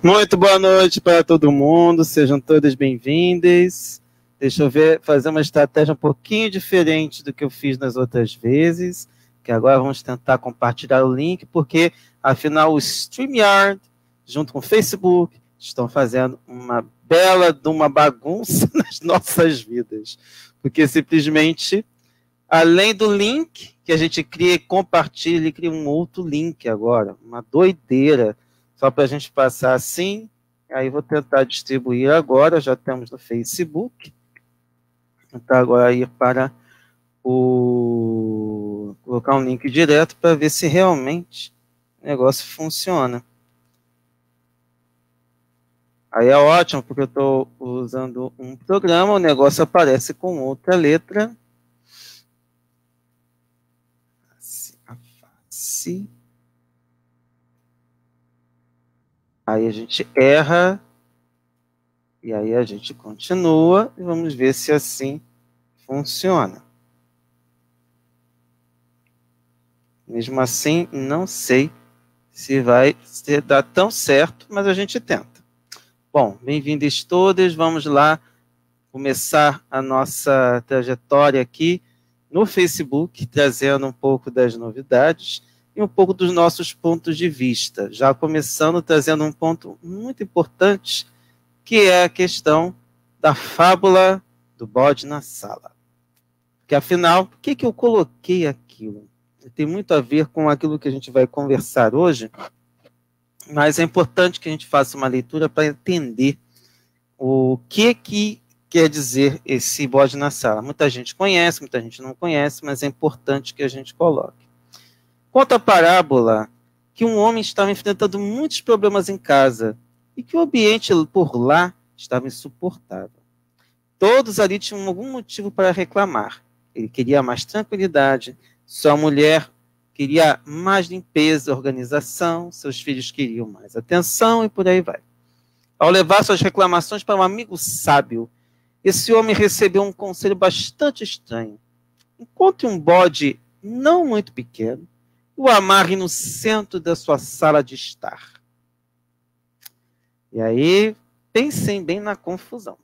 Muito boa noite para todo mundo, sejam todas bem-vindas. Deixa eu fazer uma estratégia um pouquinho diferente do que eu fiz nas outras vezes, que agora vamos tentar compartilhar o link, porque afinal o StreamYard, junto com o Facebook, estão fazendo uma bela de uma bagunça nas nossas vidas. Porque simplesmente, além do link que a gente cria e compartilha, ele cria um outro link agora, uma doideira. Só para a gente passar assim, aí vou tentar distribuir agora, já temos no Facebook. Vou tentar agora ir para colocar um link direto para ver se realmente o negócio funciona. Aí é ótimo, porque eu estou usando um programa, o negócio aparece com outra letra. Assim. Aí a gente erra, e aí a gente continua, e vamos ver se assim funciona. Mesmo assim, não sei se vai dar tão certo, mas a gente tenta. Bom, bem-vindas todas, vamos lá começar a nossa trajetória aqui no Facebook, trazendo um pouco das novidades e um pouco dos nossos pontos de vista. Já começando trazendo um ponto muito importante, que é a questão da fábula do bode na sala. Porque, afinal, por que eu coloquei aquilo? Tem muito a ver com aquilo que a gente vai conversar hoje, mas é importante que a gente faça uma leitura para entender o que quer dizer esse bode na sala. Muita gente conhece, muita gente não conhece, mas é importante que a gente coloque. Conta a parábola que um homem estava enfrentando muitos problemas em casa e que o ambiente por lá estava insuportável. Todos ali tinham algum motivo para reclamar. Ele queria mais tranquilidade, sua mulher queria mais limpeza, organização, seus filhos queriam mais atenção e por aí vai. Ao levar suas reclamações para um amigo sábio, esse homem recebeu um conselho bastante estranho. Encontre um bode não muito pequeno, o amarre no centro da sua sala de estar. E aí, pensem bem na confusão.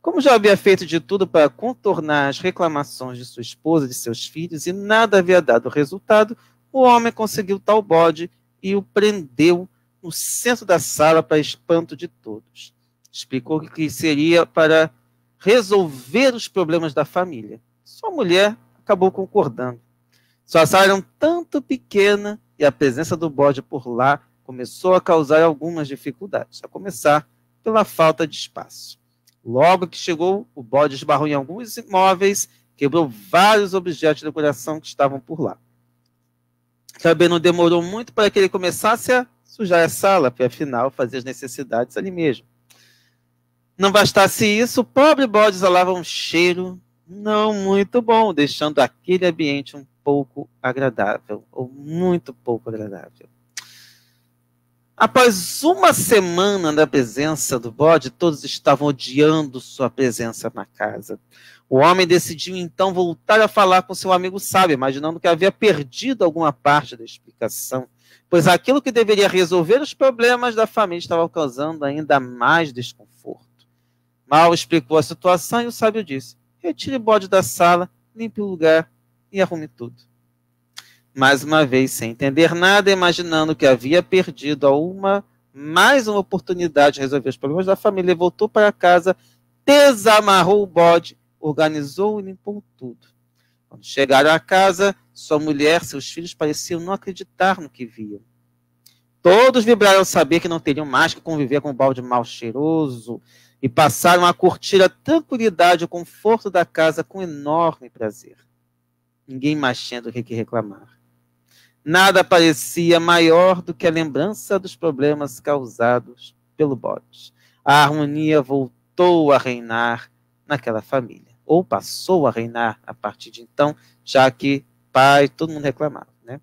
Como já havia feito de tudo para contornar as reclamações de sua esposa e de seus filhos e nada havia dado resultado, o homem conseguiu tal bode e o prendeu no centro da sala para espanto de todos. Explicou que seria para resolver os problemas da família. Sua mulher acabou concordando. Sua sala era um tanto pequena e a presença do bode por lá começou a causar algumas dificuldades, a começar pela falta de espaço. Logo que chegou, o bode esbarrou em alguns imóveis, quebrou vários objetos de decoração que estavam por lá. Também não demorou muito para que ele começasse a sujar a sala, porque afinal fazia as necessidades ali mesmo. Não bastasse isso, o pobre bode exalava um cheiro não muito bom, deixando aquele ambiente um pouco agradável, ou muito pouco agradável. Após uma semana da presença do bode, todos estavam odiando sua presença na casa. O homem decidiu então voltar a falar com seu amigo sábio, imaginando que havia perdido alguma parte da explicação, pois aquilo que deveria resolver os problemas da família estava causando ainda mais desconforto. Mal explicou a situação e o sábio disse: retire o bode da sala, limpe o lugar e arrume tudo. Mais uma vez, sem entender nada, imaginando que havia perdido mais uma oportunidade de resolver os problemas da família, voltou para casa, desamarrou o bode, organizou e limpou tudo. Quando chegaram à casa, sua mulher e seus filhos pareciam não acreditar no que viam. Todos vibraram ao saber que não teriam mais que conviver com o balde mal cheiroso e passaram a curtir a tranquilidade e o conforto da casa com enorme prazer. Ninguém mais tinha do que reclamar. Nada parecia maior do que a lembrança dos problemas causados pelo bode. A harmonia voltou a reinar naquela família, ou passou a reinar a partir de então, já que pai, todo mundo reclamava, né?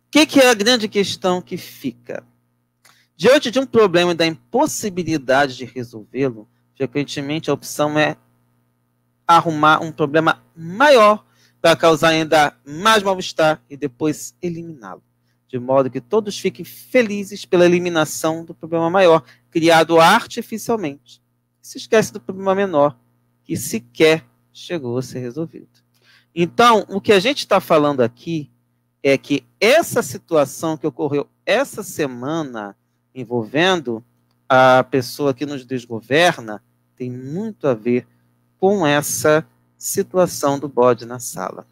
O que é a grande questão que fica? Diante de um problema e da impossibilidade de resolvê-lo, frequentemente a opção é arrumar um problema maior para causar ainda mais mal-estar e depois eliminá-lo. de modo que todos fiquem felizes pela eliminação do problema maior, criado artificialmente. Se esquece do problema menor, que sequer chegou a ser resolvido. Então, o que a gente está falando aqui é que essa situação que ocorreu essa semana, envolvendo a pessoa que nos desgoverna, tem muito a ver com essa situação do bode na sala.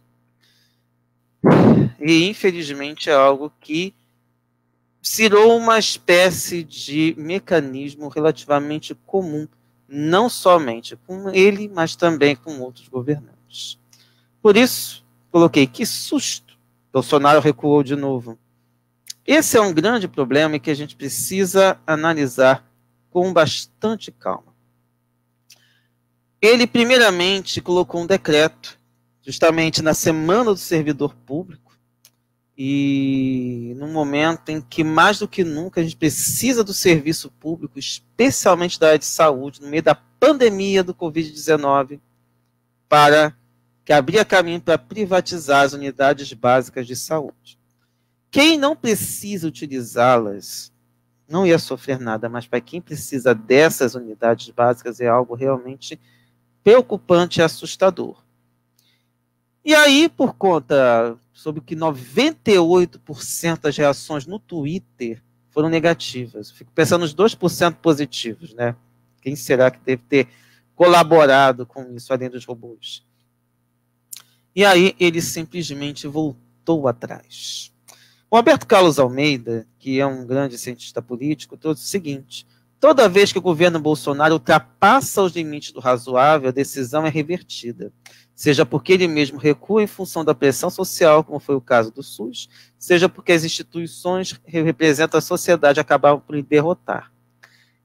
E, infelizmente, é algo que virou uma espécie de mecanismo relativamente comum, não somente com ele, mas também com outros governantes. Por isso, coloquei, que susto, Bolsonaro recuou de novo. Esse é um grande problema que a gente precisa analisar com bastante calma. Ele, primeiramente, colocou um decreto, justamente na Semana do Servidor Público, e num momento em que, mais do que nunca, a gente precisa do serviço público, especialmente da área de saúde, no meio da pandemia do Covid-19, para que abria caminho para privatizar as unidades básicas de saúde. Quem não precisa utilizá-las não ia sofrer nada, mas para quem precisa dessas unidades básicas é algo realmente preocupante e assustador. E aí, por conta, sobre que 98% das reações no Twitter foram negativas. Fico pensando nos 2% positivos, né? Quem será que deve ter colaborado com isso, além dos robôs? E aí, ele simplesmente voltou atrás. O Alberto Carlos Almeida, que é um grande cientista político, trouxe o seguinte: toda vez que o governo Bolsonaro ultrapassa os limites do razoável, a decisão é revertida. Seja porque ele mesmo recua em função da pressão social, como foi o caso do SUS, seja porque as instituições que representam a sociedade acabaram por derrotar.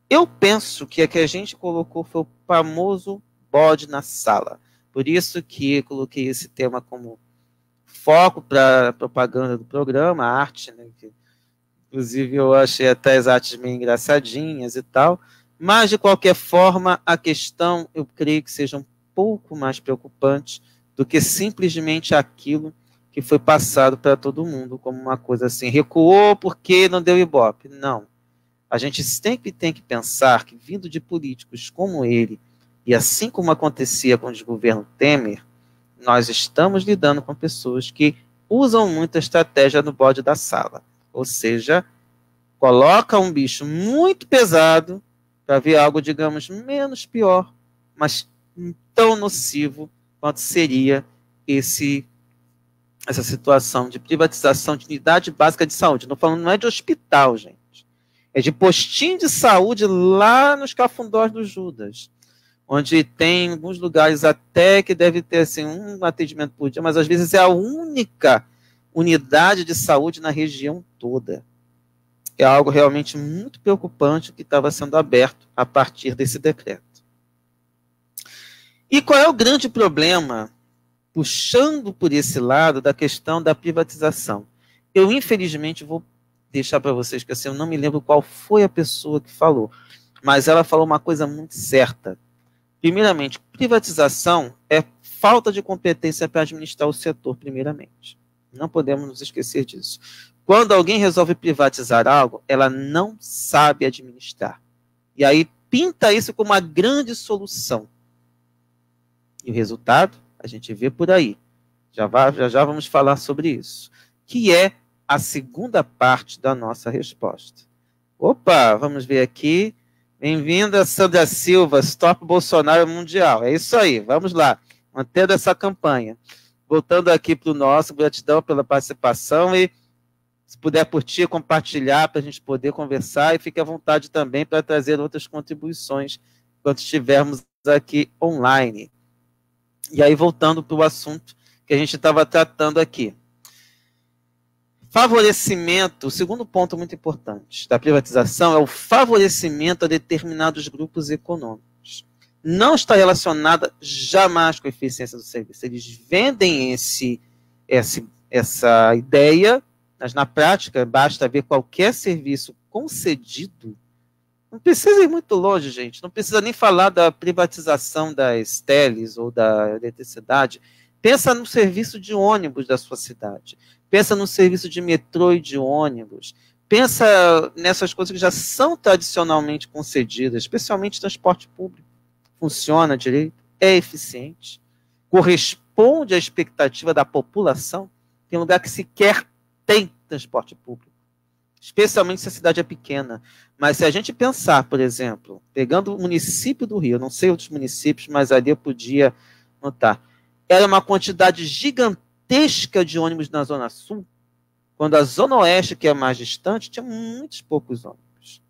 Eu penso que a que a gente colocou foi o famoso bode na sala. Por isso que coloquei esse tema como foco para a propaganda do programa, a arte, né, que, inclusive eu achei até as artes meio engraçadinhas e tal, mas de qualquer forma a questão eu creio que seja um pouco mais preocupante do que simplesmente aquilo que foi passado para todo mundo como uma coisa assim, recuou porque não deu ibope. Não. A gente sempre tem que pensar que, vindo de políticos como ele, e assim como acontecia com o desgoverno Temer, nós estamos lidando com pessoas que usam muito a estratégia do bode da sala. Ou seja, coloca um bicho muito pesado para ver algo, digamos, menos pior, mas tão nocivo quanto seria essa situação de privatização de unidade básica de saúde. Não falando, não é de hospital, gente. É de postinho de saúde lá nos cafundós do Judas, onde tem alguns lugares até que deve ter assim, um atendimento por dia, mas às vezes é a única unidade de saúde na região toda. É algo realmente muito preocupante que estava sendo aberto a partir desse decreto. E qual é o grande problema, puxando por esse lado, da questão da privatização? Eu, infelizmente, vou deixar para vocês que assim, eu não me lembro qual foi a pessoa que falou, mas ela falou uma coisa muito certa. Primeiramente, privatização é falta de competência para administrar o setor, primeiramente. Não podemos nos esquecer disso. Quando alguém resolve privatizar algo, ela não sabe administrar. E aí pinta isso como uma grande solução. E o resultado, a gente vê por aí. Já vamos falar sobre isso. Que é a segunda parte da nossa resposta. Opa, vamos ver aqui. Bem-vinda, Sandra Silva, Stop Bolsonaro Mundial. É isso aí, vamos lá. Mantendo essa campanha. Voltando aqui para o nosso, gratidão pela participação e se puder curtir, compartilhar para a gente poder conversar e fique à vontade também para trazer outras contribuições quando estivermos aqui online. E aí, voltando para o assunto que a gente estava tratando aqui. Favorecimento, o segundo ponto muito importante da privatização é o favorecimento a determinados grupos econômicos. Não está relacionada jamais com a eficiência do serviço. Eles vendem essa ideia, mas na prática basta ver qualquer serviço concedido. Não precisa ir muito longe, gente. Não precisa nem falar da privatização das teles ou da eletricidade. Pensa no serviço de ônibus da sua cidade. pensa no serviço de metrô e de ônibus, pensa nessas coisas que já são tradicionalmente concedidas, especialmente transporte público. Funciona direito, é eficiente, corresponde à expectativa da população. Tem lugar que sequer tem transporte público, especialmente se a cidade é pequena. Mas se a gente pensar, por exemplo, pegando o município do Rio, não sei outros municípios, mas ali eu podia notar, era uma quantidade gigantesca de ônibus na Zona Sul, quando a Zona Oeste, que é mais distante, tinha muitos poucos ônibus.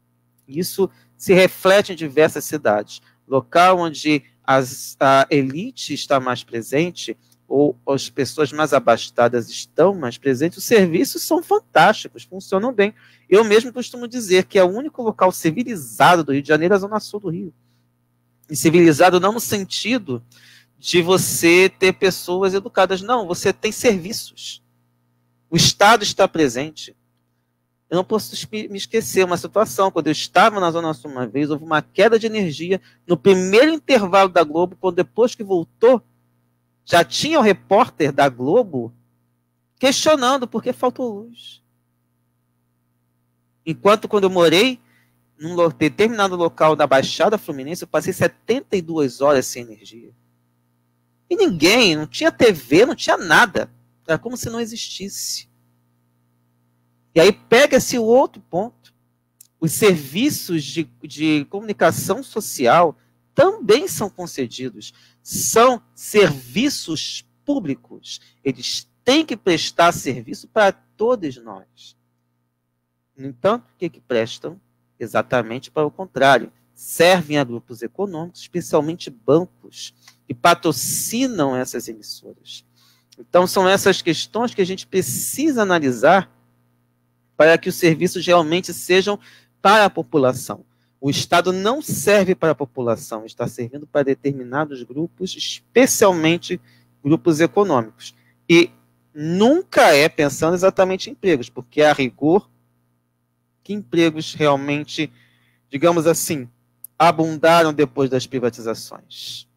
Isso se reflete em diversas cidades. Local onde a elite está mais presente, ou as pessoas mais abastadas estão mais presentes, os serviços são fantásticos, funcionam bem. Eu mesmo costumo dizer que é o único local civilizado do Rio de Janeiro, a Zona Sul do Rio. E civilizado não no sentido de você ter pessoas educadas, não, você tem serviços. O Estado está presente. Eu não posso me esquecer uma situação, quando eu estava na Zona Sul uma vez, houve uma queda de energia no primeiro intervalo da Globo, quando depois que voltou, já tinha o repórter da Globo questionando por que faltou luz. Enquanto quando eu morei num determinado local da Baixada Fluminense, eu passei 72 horas sem energia. E ninguém, não tinha TV, não tinha nada. Era como se não existisse. E aí pega-se o outro ponto. Os serviços de comunicação social também são concedidos. São serviços públicos. Eles têm que prestar serviço para todos nós. No entanto, o que prestam? Exatamente para o contrário. Servem a grupos econômicos, especialmente bancos, que patrocinam essas emissoras. Então, são essas questões que a gente precisa analisar para que os serviços realmente sejam para a população. O Estado não serve para a população, está servindo para determinados grupos, especialmente grupos econômicos. E nunca é pensando exatamente em empregos, porque a rigor, que empregos realmente, digamos assim, abundaram depois das privatizações?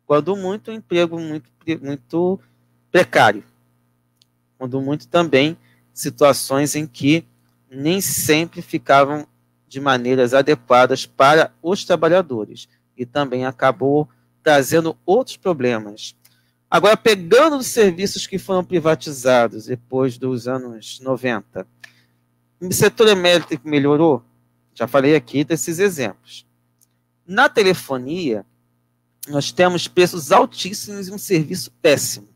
Quando muito, um emprego muito precário. Quando muito também situações em que nem sempre ficavam de maneiras adequadas para os trabalhadores. E também acabou trazendo outros problemas. Agora, pegando os serviços que foram privatizados depois dos anos 90, o setor elétrico melhorou? Já falei aqui desses exemplos. Na telefonia, nós temos preços altíssimos e um serviço péssimo.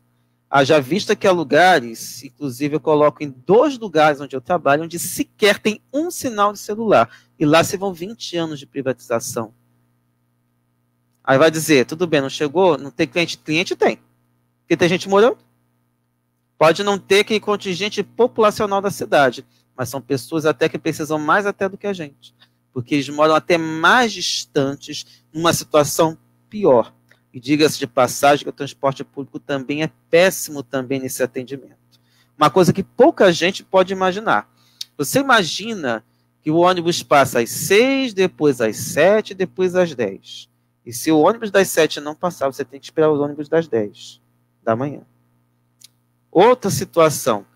Haja vista que há lugares, inclusive eu coloco em 2 lugares onde eu trabalho, onde sequer tem um sinal de celular. E lá se vão 20 anos de privatização. Aí vai dizer, tudo bem, não chegou? Não tem cliente? Cliente tem. Porque tem gente morando. Pode não ter aquele contingente populacional da cidade, mas são pessoas até que precisam mais até do que a gente. Porque eles moram até mais distantes, numa situação pior. E diga-se de passagem que o transporte público também é péssimo também nesse atendimento. Uma coisa que pouca gente pode imaginar. Você imagina que o ônibus passa às 6, depois às 7, depois às 10. E se o ônibus das 7 não passar, você tem que esperar o ônibus das 10 da manhã. Outra situação,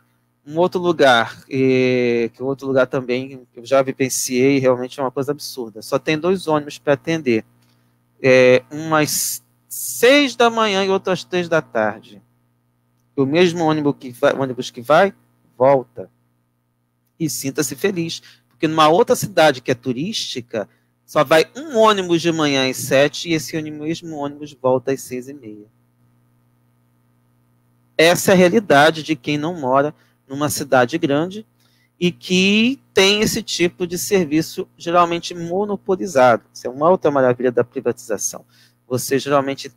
um outro lugar, que outro lugar também, que eu já vivenciei, realmente é uma coisa absurda. Só tem 2 ônibus para atender. Umas 6 da manhã e outras 3 da tarde. O mesmo ônibus que vai, volta. E sinta-se feliz, porque numa outra cidade que é turística, só vai um ônibus de manhã às 7 e esse mesmo ônibus volta às 6h30. Essa é a realidade de quem não mora numa cidade grande e que tem esse tipo de serviço geralmente monopolizado. Isso é uma outra maravilha da privatização. Você geralmente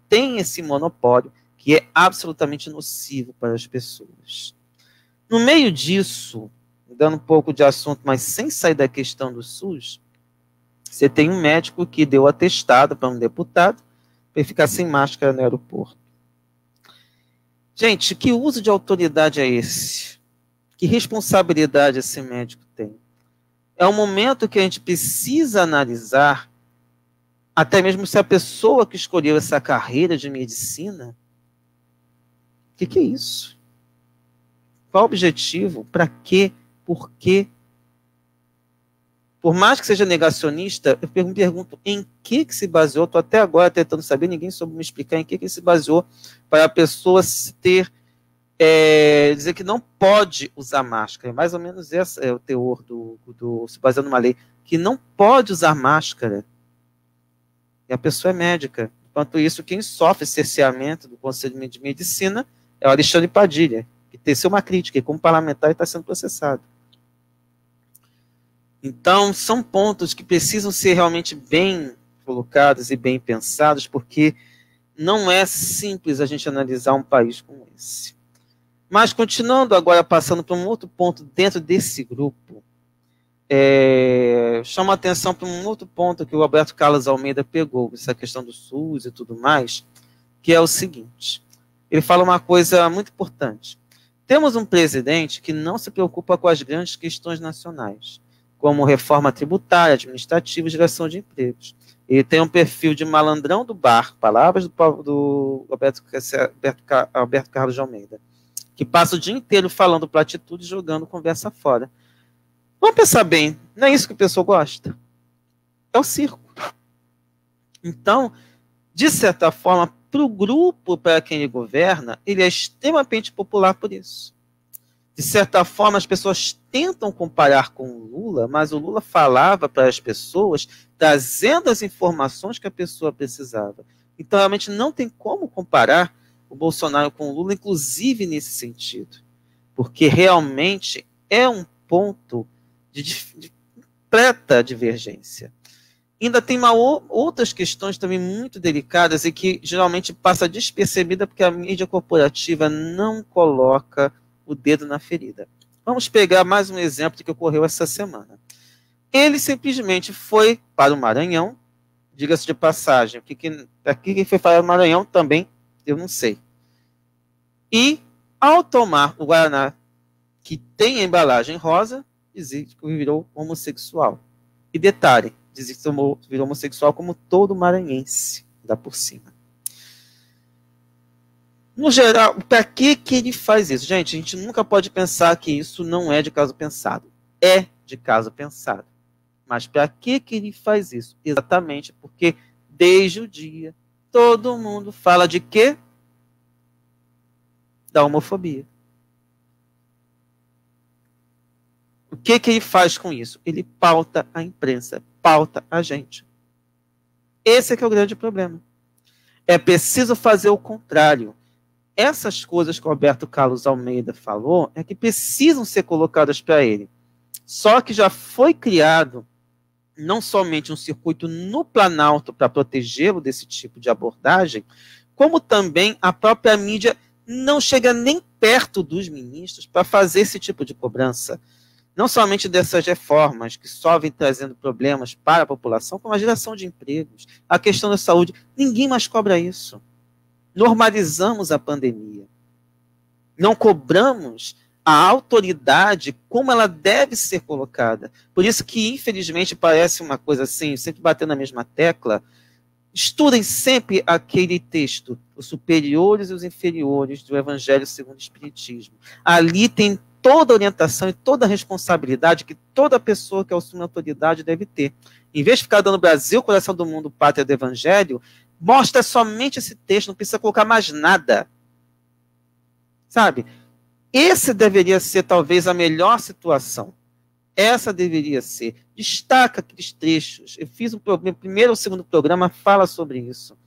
tem esse monopólio que é absolutamente nocivo para as pessoas. No meio disso, dando um pouco de assunto, mas sem sair da questão do SUS, você tem um médico que deu atestado para um deputado para ele ficar sem máscara no aeroporto. Gente, que uso de autoridade é esse? Que responsabilidade esse médico tem? É um momento que a gente precisa analisar, até mesmo se a pessoa que escolheu essa carreira de medicina, o que é isso? Qual o objetivo? Para quê? Por quê? Por mais que seja negacionista, eu me pergunto em que se baseou, estou até agora tentando saber, ninguém soube me explicar em que se baseou para a pessoa ter, dizer que não pode usar máscara. Mais ou menos esse é o teor se baseando numa lei, que não pode usar máscara. E a pessoa é médica. Enquanto isso, quem sofre cerceamento do Conselho de Medicina é o Alexandre Padilha, que teceu uma crítica, e como parlamentar está sendo processado. Então, são pontos que precisam ser realmente bem colocados e bem pensados, porque não é simples a gente analisar um país como esse. Mas, continuando agora, passando para um outro ponto dentro desse grupo, chama a atenção para um outro ponto que o Roberto Carlos Almeida pegou, essa questão do SUS e tudo mais, que é o seguinte, ele fala uma coisa muito importante. Temos um presidente que não se preocupa com as grandes questões nacionais, como reforma tributária, administrativa e geração de empregos. Ele tem um perfil de malandrão do bar, palavras do Alberto Carlos de Almeida, que passa o dia inteiro falando platitude e jogando conversa fora. Vamos pensar bem, não é isso que o pessoal gosta? É o circo. Então, de certa forma, para o grupo para quem ele governa, ele é extremamente popular por isso. De certa forma, as pessoas tentam comparar com o Lula, mas o Lula falava para as pessoas, trazendo as informações que a pessoa precisava. Então, realmente, não tem como comparar o Bolsonaro com o Lula, inclusive nesse sentido. Porque realmente é um ponto de completa divergência. Ainda tem outras questões também muito delicadas e que geralmente passa despercebida porque a mídia corporativa não coloca o dedo na ferida. Vamos pegar mais um exemplo que ocorreu essa semana. Ele simplesmente foi para o Maranhão, diga-se de passagem, aqui quem foi para o Maranhão também, eu não sei. E, ao tomar o Guaraná, que tem a embalagem rosa, dizia que virou homossexual. E detalhe, dizia que virou homossexual como todo maranhense, dá por cima. No geral, para que ele faz isso? Gente, a gente nunca pode pensar que isso não é de caso pensado. É de caso pensado. Mas para que ele faz isso? Exatamente porque, desde o dia, todo mundo fala de quê? Da homofobia. O que ele faz com isso? Ele pauta a imprensa, pauta a gente. Esse é que é o grande problema. É preciso fazer o contrário. Essas coisas que o Roberto Carlos Almeida falou é que precisam ser colocadas para ele. Só que já foi criado não somente um circuito no Planalto para protegê-lo desse tipo de abordagem, como também a própria mídia não chega nem perto dos ministros para fazer esse tipo de cobrança. Não somente dessas reformas que só vêm trazendo problemas para a população, como a geração de empregos, a questão da saúde. Ninguém mais cobra isso. Normalizamos a pandemia. Não cobramos a autoridade como ela deve ser colocada. Por isso que, infelizmente, parece uma coisa assim, sempre batendo na mesma tecla. Estudem sempre aquele texto, os superiores e os inferiores do Evangelho segundo o Espiritismo. Ali tem toda a orientação e toda a responsabilidade que toda pessoa que assume autoridade deve ter. Em vez de ficar dando Brasil, coração do mundo, pátria do Evangelho, mostra somente esse texto, não precisa colocar mais nada. Sabe? Esse deveria ser, talvez, a melhor situação. Essa deveria ser. Destaca aqueles trechos. Eu fiz o primeiro ou segundo programa, fala sobre isso.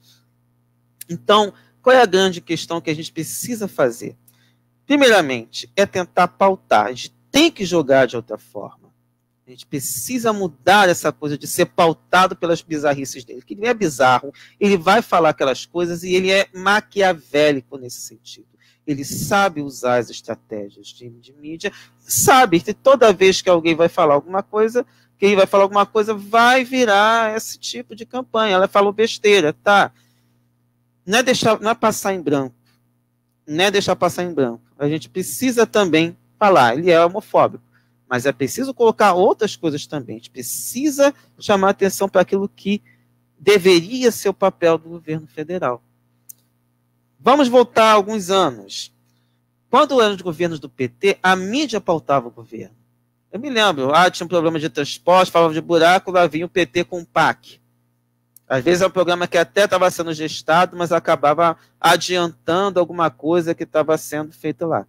Então, qual é a grande questão que a gente precisa fazer? Primeiramente, é tentar pautar. A gente tem que jogar de outra forma. A gente precisa mudar essa coisa de ser pautado pelas bizarrices dele. Que ele é bizarro, ele vai falar aquelas coisas e ele é maquiavélico nesse sentido. Ele sabe usar as estratégias de mídia, sabe que toda vez que alguém vai falar alguma coisa, quem vai falar alguma coisa vai virar esse tipo de campanha. Ela falou besteira, tá? Não é passar em branco. Não é deixar passar em branco. A gente precisa também falar, ele é homofóbico, mas é preciso colocar outras coisas também. A gente precisa chamar atenção para aquilo que deveria ser o papel do governo federal. Vamos voltar alguns anos. Quando eram os governos do PT, a mídia pautava o governo. Eu me lembro, tinha um problema de transporte, falava de buraco, lá vinha o PT com o PAC. Às vezes é um programa que até estava sendo gestado, mas acabava adiantando alguma coisa que estava sendo feita lá.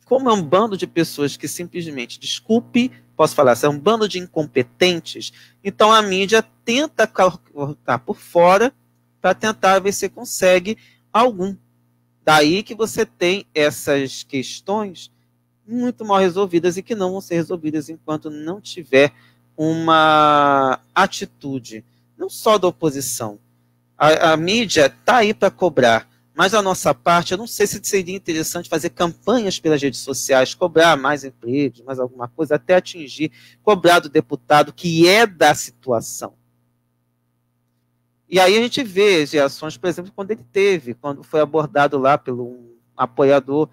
Como é um bando de pessoas que simplesmente, desculpe, posso falar, é um bando de incompetentes, então a mídia tenta cortar por fora para tentar ver se consegue algum. Daí que você tem essas questões muito mal resolvidas e que não vão ser resolvidas enquanto não tiver uma atitude, não só da oposição. A mídia está aí para cobrar, mas da nossa parte, eu não sei se seria interessante fazer campanhas pelas redes sociais, cobrar mais empregos, mais alguma coisa, até atingir, cobrar do deputado que é da situação. E aí a gente vê as reações, por exemplo, quando foi abordado lá pelo um apoiador,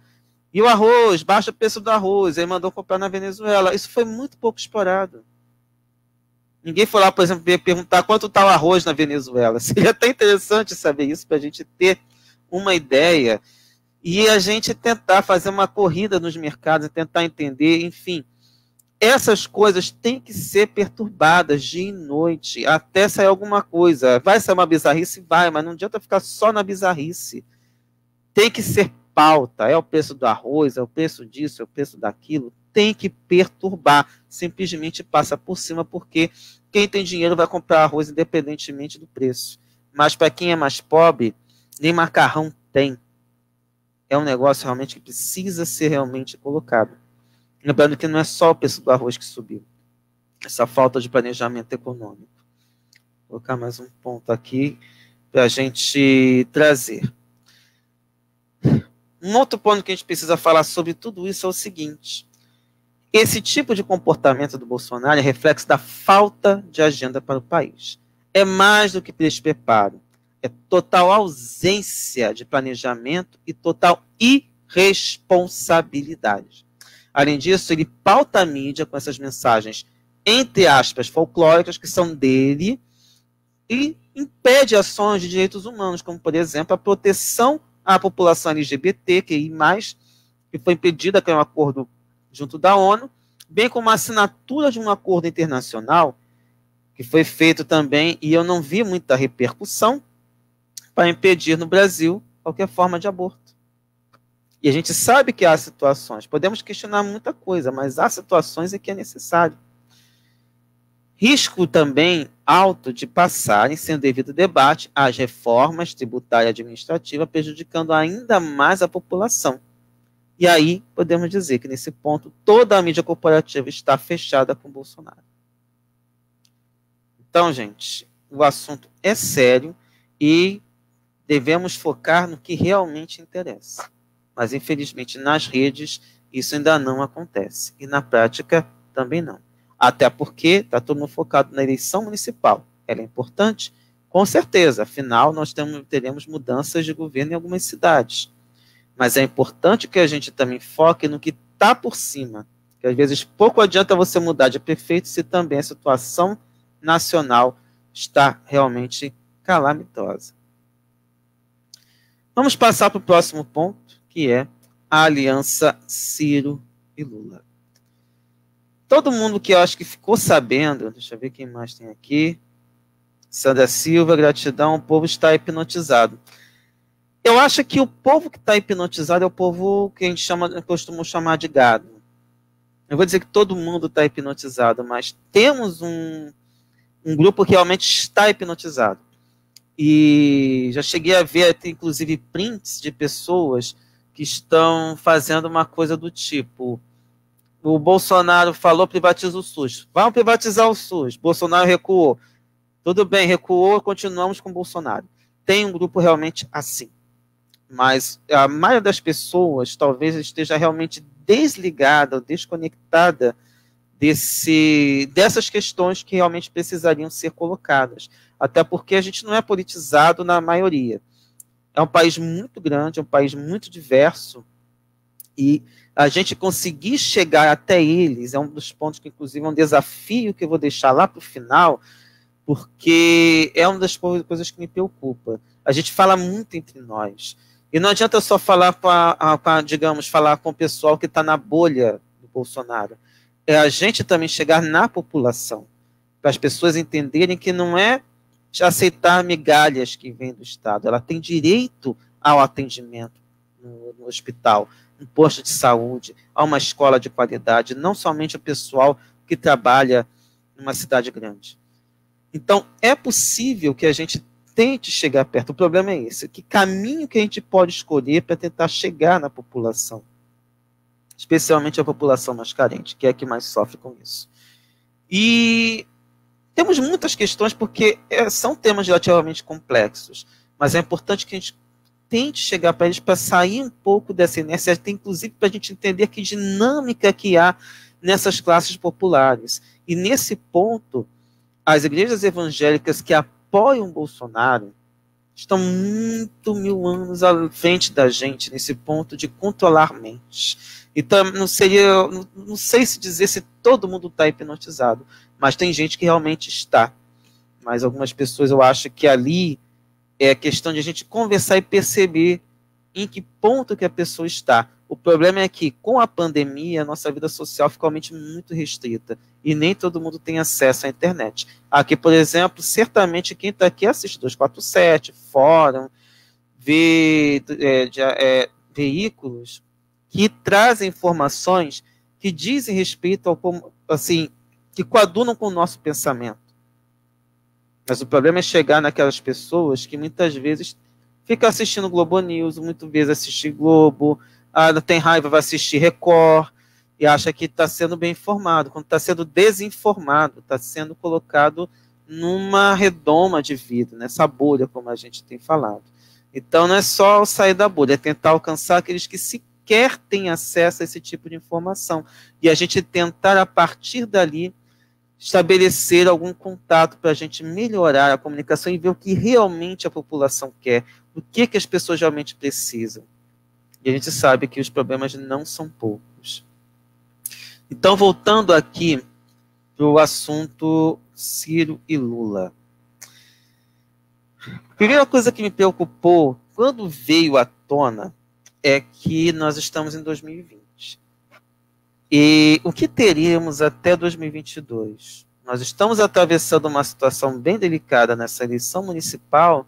e o arroz, baixa o preço do arroz, aí mandou comprar na Venezuela. Isso foi muito pouco explorado. Ninguém foi lá, por exemplo, perguntar quanto está o arroz na Venezuela. Seria até interessante saber isso, para a gente ter uma ideia e a gente tentar fazer uma corrida nos mercados, tentar entender, enfim. Essas coisas têm que ser perturbadas dia e noite, até sair alguma coisa. Vai ser uma bizarrice? Vai, mas não adianta ficar só na bizarrice. Tem que ser pauta, é o preço do arroz, é o preço disso, é o preço daquilo. Tem que perturbar, simplesmente passa por cima, porque quem tem dinheiro vai comprar arroz independentemente do preço. Mas para quem é mais pobre, nem macarrão tem. É um negócio realmente que precisa ser realmente colocado. Lembrando que não é só o preço do arroz que subiu. Essa falta de planejamento econômico. Vou colocar mais um ponto aqui para a gente trazer. Um outro ponto que a gente precisa falar sobre tudo isso é o seguinte. Esse tipo de comportamento do Bolsonaro é reflexo da falta de agenda para o país. É mais do que despreparo. É total ausência de planejamento e total irresponsabilidade. Além disso, ele pauta a mídia com essas mensagens, entre aspas, folclóricas, que são dele, e impede ações de direitos humanos, como, por exemplo, a proteção à população LGBTQI+, que foi impedida com um acordo junto da ONU, bem como a assinatura de um acordo internacional, que foi feito também, e eu não vi muita repercussão, para impedir no Brasil qualquer forma de aborto. E a gente sabe que há situações, podemos questionar muita coisa, mas há situações em que é necessário. Risco também alto de passarem, sem devido debate, as reformas tributária e administrativa, prejudicando ainda mais a população. E aí, podemos dizer que, nesse ponto, toda a mídia corporativa está fechada com Bolsonaro. Então, gente, o assunto é sério e devemos focar no que realmente interessa. Mas, infelizmente, nas redes, isso ainda não acontece. E, na prática, também não. Até porque está todo mundo focado na eleição municipal. Ela é importante? Com certeza. Afinal, nós teremos mudanças de governo em algumas cidades. Mas é importante que a gente também foque no que está por cima. Que, às vezes, pouco adianta você mudar de prefeito se também a situação nacional está realmente calamitosa. Vamos passar para o próximo ponto, que é a aliança Ciro e Lula. Todo mundo que eu acho que ficou sabendo, deixa eu ver quem mais tem aqui, Sandra Silva, gratidão, o povo está hipnotizado. Eu acho que o povo que está hipnotizado é o povo que a gente costuma chamar de gado. Eu vou dizer que todo mundo está hipnotizado, mas temos um grupo que realmente está hipnotizado. E já cheguei a ver, inclusive, prints de pessoas que estão fazendo uma coisa do tipo: o Bolsonaro falou, privatiza o SUS. Vamos privatizar o SUS. Bolsonaro recuou. Tudo bem, recuou, continuamos com o Bolsonaro. Tem um grupo realmente assim. Mas a maioria das pessoas talvez esteja realmente desligada ou desconectada dessas questões que realmente precisariam ser colocadas. Até porque a gente não é politizado na maioria. É um país muito grande, é um país muito diverso, e a gente conseguir chegar até eles é um dos pontos que, inclusive, é um desafio que eu vou deixar lá para o final, porque é uma das coisas que me preocupa. A gente fala muito entre nós. E não adianta só falar digamos, falar com o pessoal que está na bolha do Bolsonaro. É a gente também chegar na população, para as pessoas entenderem que não é de aceitar migalhas que vêm do Estado. Ela tem direito ao atendimento no hospital, no posto de saúde, a uma escola de qualidade, não somente o pessoal que trabalha numa cidade grande. Então, é possível que a gente tente chegar perto. O problema é esse, que caminho que a gente pode escolher para tentar chegar na população, especialmente a população mais carente, que é a que mais sofre com isso. E temos muitas questões, porque são temas relativamente complexos, mas é importante que a gente tente chegar para eles para sair um pouco dessa inércia, inclusive para a gente entender que dinâmica que há nessas classes populares. E nesse ponto, as igrejas evangélicas que apoiam Bolsonaro estão muito 1000 anos à frente da gente nesse ponto de controlar mentes. Então, não sei se dizer se todo mundo está hipnotizado, mas tem gente que realmente está. Mas algumas pessoas, eu acho que ali é questão de a gente conversar e perceber em que ponto que a pessoa está. O problema é que, com a pandemia, a nossa vida social ficou realmente muito restrita e nem todo mundo tem acesso à internet. Aqui, por exemplo, certamente quem está aqui assiste 247, fórum, vê veículos que trazem informações que dizem respeito ao, assim, que coadunam com o nosso pensamento. Mas o problema é chegar naquelas pessoas que muitas vezes ficam assistindo Globo News, muitas vezes assistir Globo, tem raiva, vai assistir Record, e acha que está sendo bem informado, quando está sendo desinformado, está sendo colocado numa redoma de vida, nessa bolha, como a gente tem falado. Então não é só sair da bolha, é tentar alcançar aqueles que sequer têm acesso a esse tipo de informação, e a gente tentar, a partir dali, estabelecer algum contato para a gente melhorar a comunicação e ver o que realmente a população quer, o que as pessoas realmente precisam. E a gente sabe que os problemas não são poucos. Então, voltando aqui para o assunto Ciro e Lula. A primeira coisa que me preocupou quando veio à tona é que nós estamos em 2020. E o que teríamos até 2022? Nós estamos atravessando uma situação bem delicada nessa eleição municipal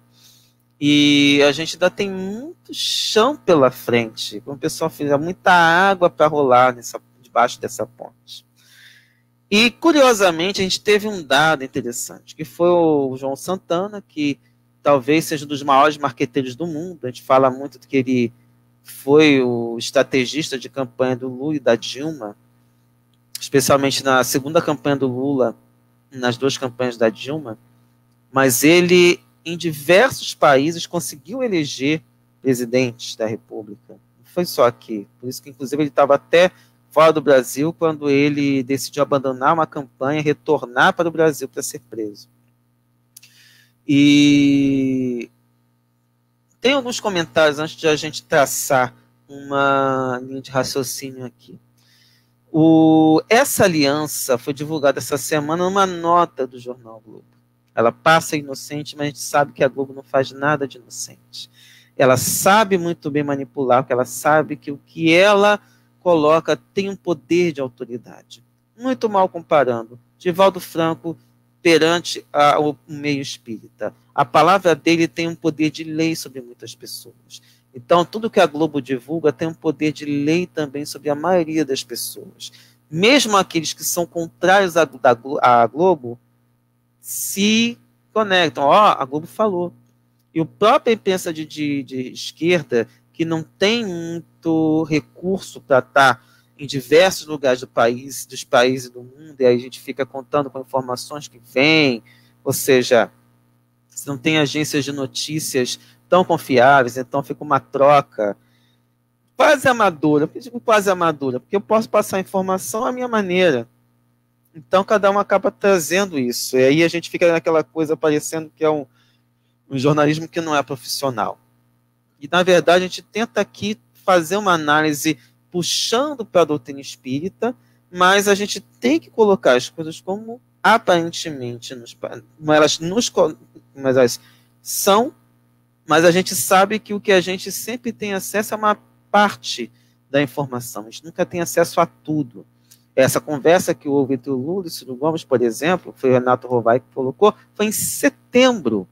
e a gente ainda tem muito chão pela frente. Como o pessoal fala, muita água para rolar debaixo dessa ponte. E, curiosamente, a gente teve um dado interessante, que foi o João Santana, que talvez seja um dos maiores marqueteiros do mundo. A gente fala muito que ele foi o estrategista de campanha do Lula e da Dilma, especialmente na segunda campanha do Lula, nas 2 campanhas da Dilma, mas ele, em diversos países, conseguiu eleger presidentes da República. Não foi só aqui. Por isso que, inclusive, ele estava até fora do Brasil quando ele decidiu abandonar uma campanha, retornar para o Brasil para ser preso. E tem alguns comentários antes de a gente traçar uma linha de raciocínio aqui. Essa aliança foi divulgada essa semana numa nota do jornal Globo. Ela passa inocente, mas a gente sabe que a Globo não faz nada de inocente. Ela sabe muito bem manipular, porque ela sabe que o que ela coloca tem um poder de autoridade. Muito mal comparando. Divaldo Franco perante o meio espírita. A palavra dele tem um poder de lei sobre muitas pessoas. Então, tudo que a Globo divulga tem um poder de lei também sobre a maioria das pessoas. Mesmo aqueles que são contrários à Globo se conectam. A Globo falou. E o próprio imprensa de esquerda, que não tem muito recurso para estar em diversos lugares dos países do mundo, e aí a gente fica contando com informações que vêm, ou seja, se não tem agências de notícias tão confiáveis, então fica uma troca quase amadora. Por que eu digo quase amadora? Porque eu posso passar a informação à minha maneira. Então cada um acaba trazendo isso. E aí a gente fica naquela coisa parecendo que é um jornalismo que não é profissional. E na verdade a gente tenta aqui fazer uma análise puxando para a doutrina espírita, mas a gente tem que colocar as coisas como aparentemente como elas são, mas a gente sabe que o que a gente sempre tem acesso é uma parte da informação, a gente nunca tem acesso a tudo. Essa conversa que houve entre o Lula e o Ciro Gomes, por exemplo, foi o Renato Rovai que colocou, foi em setembro.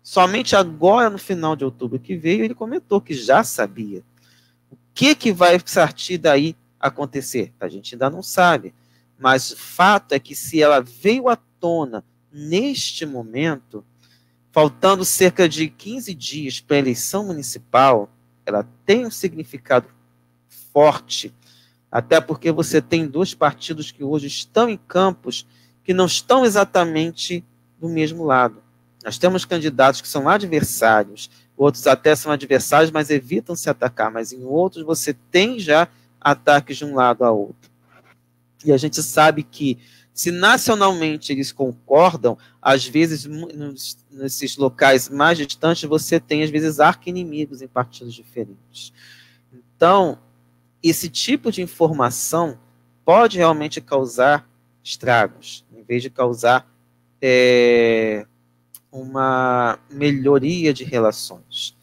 Somente agora, no final de outubro que veio, ele comentou que já sabia. O que vai partir daí acontecer? A gente ainda não sabe. Mas o fato é que se ela veio à tona neste momento, faltando cerca de 15 dias para a eleição municipal, ela tem um significado forte, até porque você tem dois partidos que hoje estão em campos que não estão exatamente do mesmo lado. Nós temos candidatos que são adversários, outros até são adversários, mas evitam se atacar, mas em outros você tem já ataques de um lado a outro. E a gente sabe que, se nacionalmente eles concordam, às vezes, nesses locais mais distantes, você tem, às vezes, arqui-inimigos em partidos diferentes. Então, esse tipo de informação pode realmente causar estragos, em vez de causar uma melhoria de relações.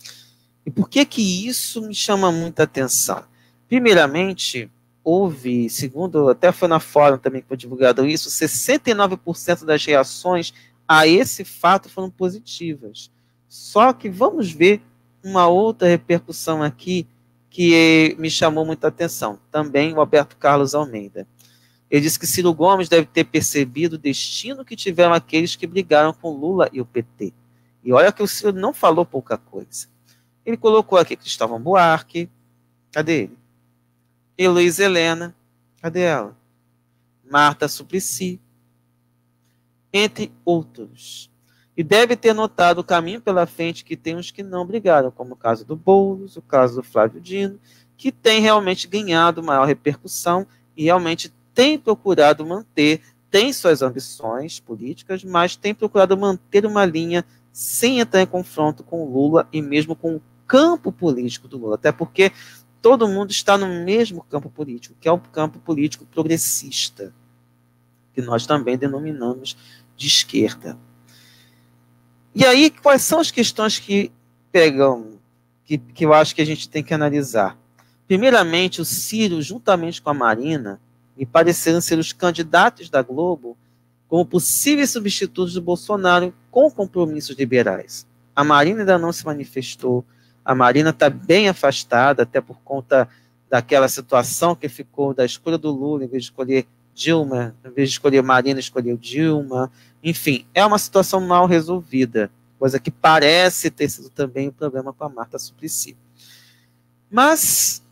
E por que isso me chama muita atenção? Primeiramente, houve, segundo, até foi na fórum também que foi divulgado isso, 69% das reações a esse fato foram positivas. Só que vamos ver uma outra repercussão aqui que me chamou muita atenção. Também o Alberto Carlos Almeida. Ele disse que Ciro Gomes deve ter percebido o destino que tiveram aqueles que brigaram com Lula e o PT. E olha que o Ciro não falou pouca coisa. Ele colocou aqui Cristóvão Buarque, cadê ele? Heloísa Helena, cadê ela? Marta Suplicy, entre outros. E deve ter notado o caminho pela frente que tem uns que não brigaram, como o caso do Boulos, o caso do Flávio Dino, que tem realmente ganhado maior repercussão e realmente tem procurado manter, tem suas ambições políticas, mas tem procurado manter uma linha sem entrar em confronto com o Lula e mesmo com o campo político do Lula, até porque todo mundo está no mesmo campo político, que é o campo político progressista, que nós também denominamos de esquerda. E aí, quais são as questões que pegam, que eu acho que a gente tem que analisar? Primeiramente, o Ciro, juntamente com a Marina, me pareceram ser os candidatos da Globo como possíveis substitutos do Bolsonaro com compromissos liberais. A Marina ainda não se manifestou, a Marina está bem afastada, até por conta daquela situação que ficou da escolha do Lula, em vez de escolher Dilma, em vez de escolher Marina, escolheu Dilma. Enfim, é uma situação mal resolvida, coisa que parece ter sido também um problema com a Marta Suplicy. Mas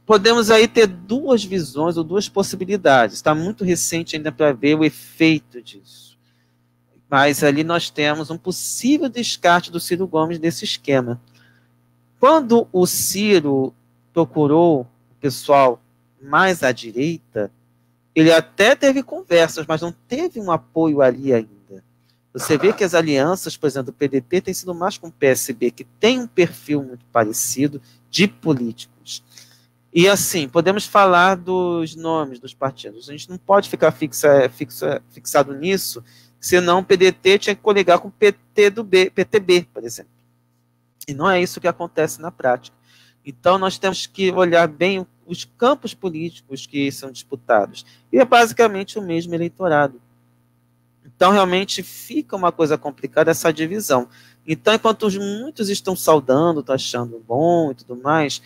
podemos aí ter duas visões ou duas possibilidades. Está muito recente ainda para ver o efeito disso. Mas ali nós temos um possível descarte do Ciro Gomes desse esquema. Quando o Ciro procurou o pessoal mais à direita, ele até teve conversas, mas não teve um apoio ali ainda. Você vê que as alianças, por exemplo, do PDT têm sido mais com o PSB, que tem um perfil muito parecido de políticos. E assim, podemos falar dos nomes dos partidos. A gente não pode ficar fixado nisso, senão o PDT tinha que coligar com o PTB, por exemplo. E não é isso que acontece na prática. Então, nós temos que olhar bem os campos políticos que são disputados. E é basicamente o mesmo eleitorado. Então, realmente, fica uma coisa complicada essa divisão. Então, enquanto muitos estão saudando, estão achando bom e tudo mais,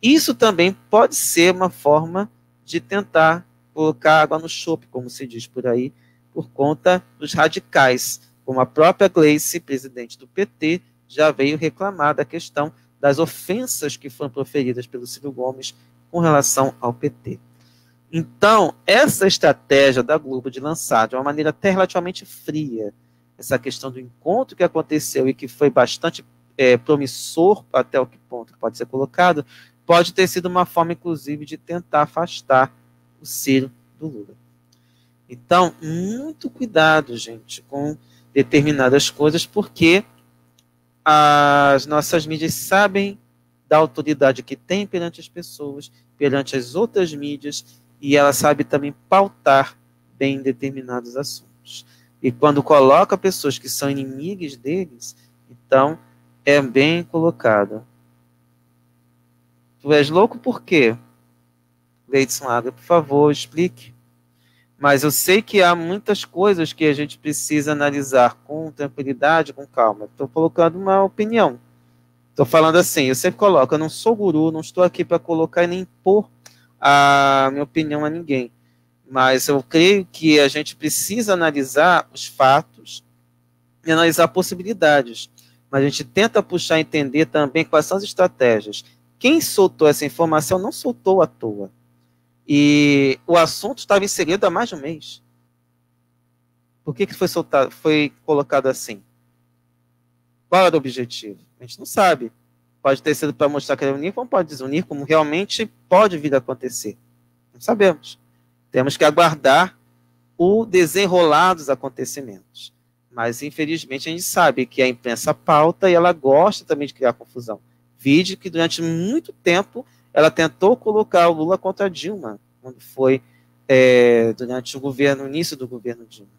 isso também pode ser uma forma de tentar colocar água no chope, como se diz por aí, por conta dos radicais. Como a própria Gleice, presidente do PT, já veio reclamar da questão das ofensas que foram proferidas pelo Ciro Gomes com relação ao PT. Então, essa estratégia da Globo de lançar de uma maneira até relativamente fria essa questão do encontro que aconteceu e que foi bastante promissor até o que ponto que pode ser colocado, pode ter sido uma forma, inclusive, de tentar afastar o Ciro do Lula. Então, muito cuidado, gente, com determinadas coisas, porque as nossas mídias sabem da autoridade que tem perante as pessoas, perante as outras mídias, e ela sabe também pautar bem determinados assuntos. E quando coloca pessoas que são inimigas deles, então É bem colocado. Tu és louco por quê? Leidson Água, por favor, explique. Mas eu sei que há muitas coisas que a gente precisa analisar com tranquilidade, com calma. Estou colocando uma opinião. Estou falando assim, eu sempre coloco, eu não sou guru, não estou aqui para colocar e nem impor a minha opinião a ninguém. Mas eu creio que a gente precisa analisar os fatos e analisar possibilidades. Mas a gente tenta puxar e entender também quais são as estratégias. Quem soltou essa informação não soltou à toa. E o assunto estava em segredo há mais de um mês. Por que foi soltado, foi colocado assim? Qual era o objetivo? A gente não sabe. Pode ter sido para mostrar que era unir, como pode desunir, como realmente pode vir a acontecer. Não sabemos. Temos que aguardar o desenrolar dos acontecimentos. Mas, infelizmente, a gente sabe que a imprensa pauta e ela gosta também de criar confusão. Vide que durante muito tempo ela tentou colocar o Lula contra a Dilma, quando foi durante o início do governo Dilma.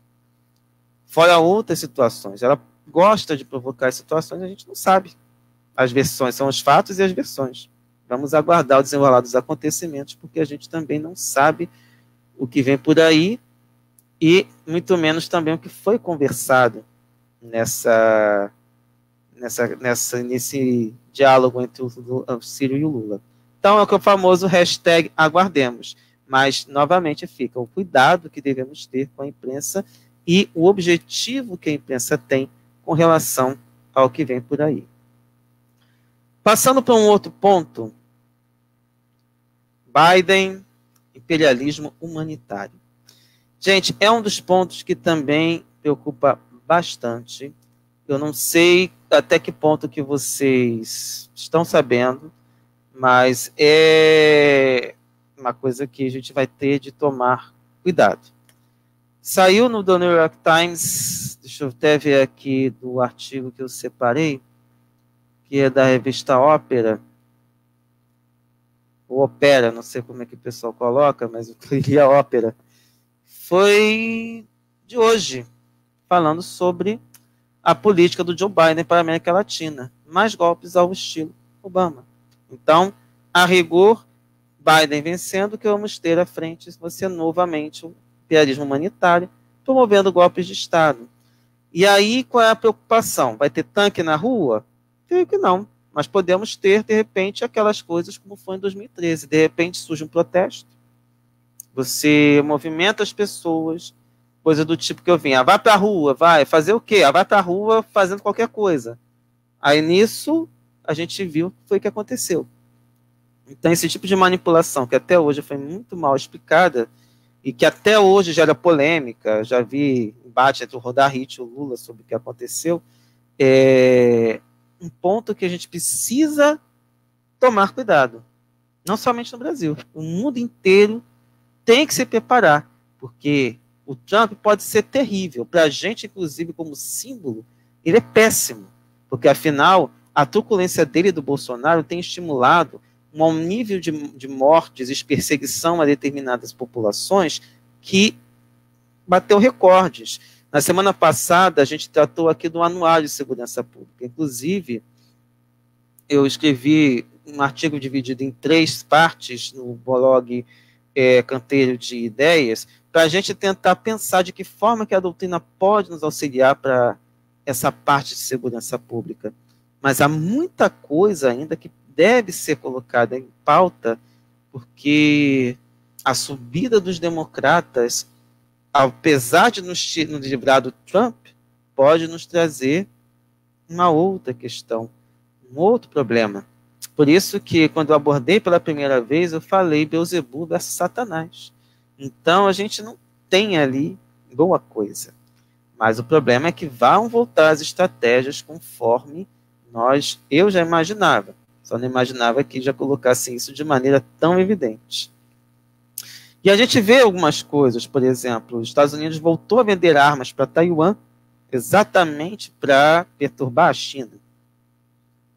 Fora outras situações. Ela gosta de provocar situações, a gente não sabe. As versões são os fatos e as versões. Vamos aguardar o desenrolar dos acontecimentos, porque a gente também não sabe o que vem por aí e muito menos também o que foi conversado nesse diálogo entre o Ciro e o Lula. Então é o famoso hashtag aguardemos, mas novamente fica o cuidado que devemos ter com a imprensa e o objetivo que a imprensa tem com relação ao que vem por aí. Passando para um outro ponto, Biden, imperialismo humanitário. Gente, é um dos pontos que também preocupa bastante. Eu não sei até que ponto que vocês estão sabendo, mas é uma coisa que a gente vai ter de tomar cuidado. Saiu no The New York Times, deixa eu até ver aqui do artigo que eu separei, que é da revista Ópera, ou Opera, não sei como é que o pessoal coloca, mas eu queria Ópera. Foi de hoje, falando sobre a política do Joe Biden para a América Latina. Mais golpes ao estilo Obama. Então, a rigor, Biden vencendo, que vamos ter à frente, você novamente, o imperialismo humanitário, promovendo golpes de Estado. E aí, qual é a preocupação? Vai ter tanque na rua? Creio que não. Mas podemos ter, de repente, aquelas coisas como foi em 2013. De repente surge um protesto. Você movimenta as pessoas, coisa do tipo que eu vim. Vai para a rua, vai fazer o quê? Vai para a rua fazendo qualquer coisa. Aí nisso, a gente viu o que foi que aconteceu. Então, esse tipo de manipulação, que até hoje foi muito mal explicada, e que até hoje gera polêmica, já vi embate entre o Rodarrit e o Lula sobre o que aconteceu, é um ponto que a gente precisa tomar cuidado. Não somente no Brasil, o mundo inteiro tem que se preparar, porque o Trump pode ser terrível. Para a gente, inclusive, como símbolo, ele é péssimo, porque, afinal, a truculência dele e do Bolsonaro tem estimulado um nível de mortes e perseguição a determinadas populações que bateu recordes. Na semana passada, a gente tratou aqui do Anuário de Segurança Pública. Inclusive, eu escrevi um artigo dividido em 3 partes no blog Canteiro de Ideias, para a gente tentar pensar de que forma que a doutrina pode nos auxiliar para essa parte de segurança pública. Mas há muita coisa ainda que deve ser colocada em pauta, porque a subida dos democratas, apesar de nos livrar do Trump, pode nos trazer uma outra questão, um outro problema. Por isso que, quando eu abordei pela primeira vez, eu falei Beelzebub versus Satanás. Então, a gente não tem ali boa coisa. Mas o problema é que vão voltar as estratégias conforme eu já imaginava. Só não imaginava que já colocasse isso de maneira tão evidente. E a gente vê algumas coisas, por exemplo, os Estados Unidos voltou a vender armas para Taiwan exatamente para perturbar a China.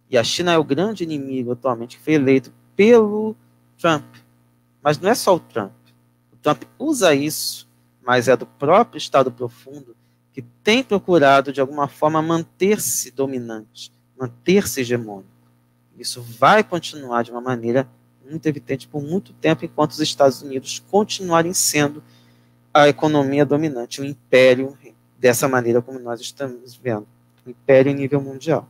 E a China é o grande inimigo atualmente que foi eleito pelo Trump. Mas não é só o Trump. O Trump usa isso, mas é do próprio Estado profundo que tem procurado, de alguma forma, manter-se dominante. manter-se hegemônico. Isso vai continuar de uma maneira muito evidente por muito tempo, enquanto os Estados Unidos continuarem sendo a economia dominante, o império, dessa maneira como nós estamos vendo, o império em nível mundial.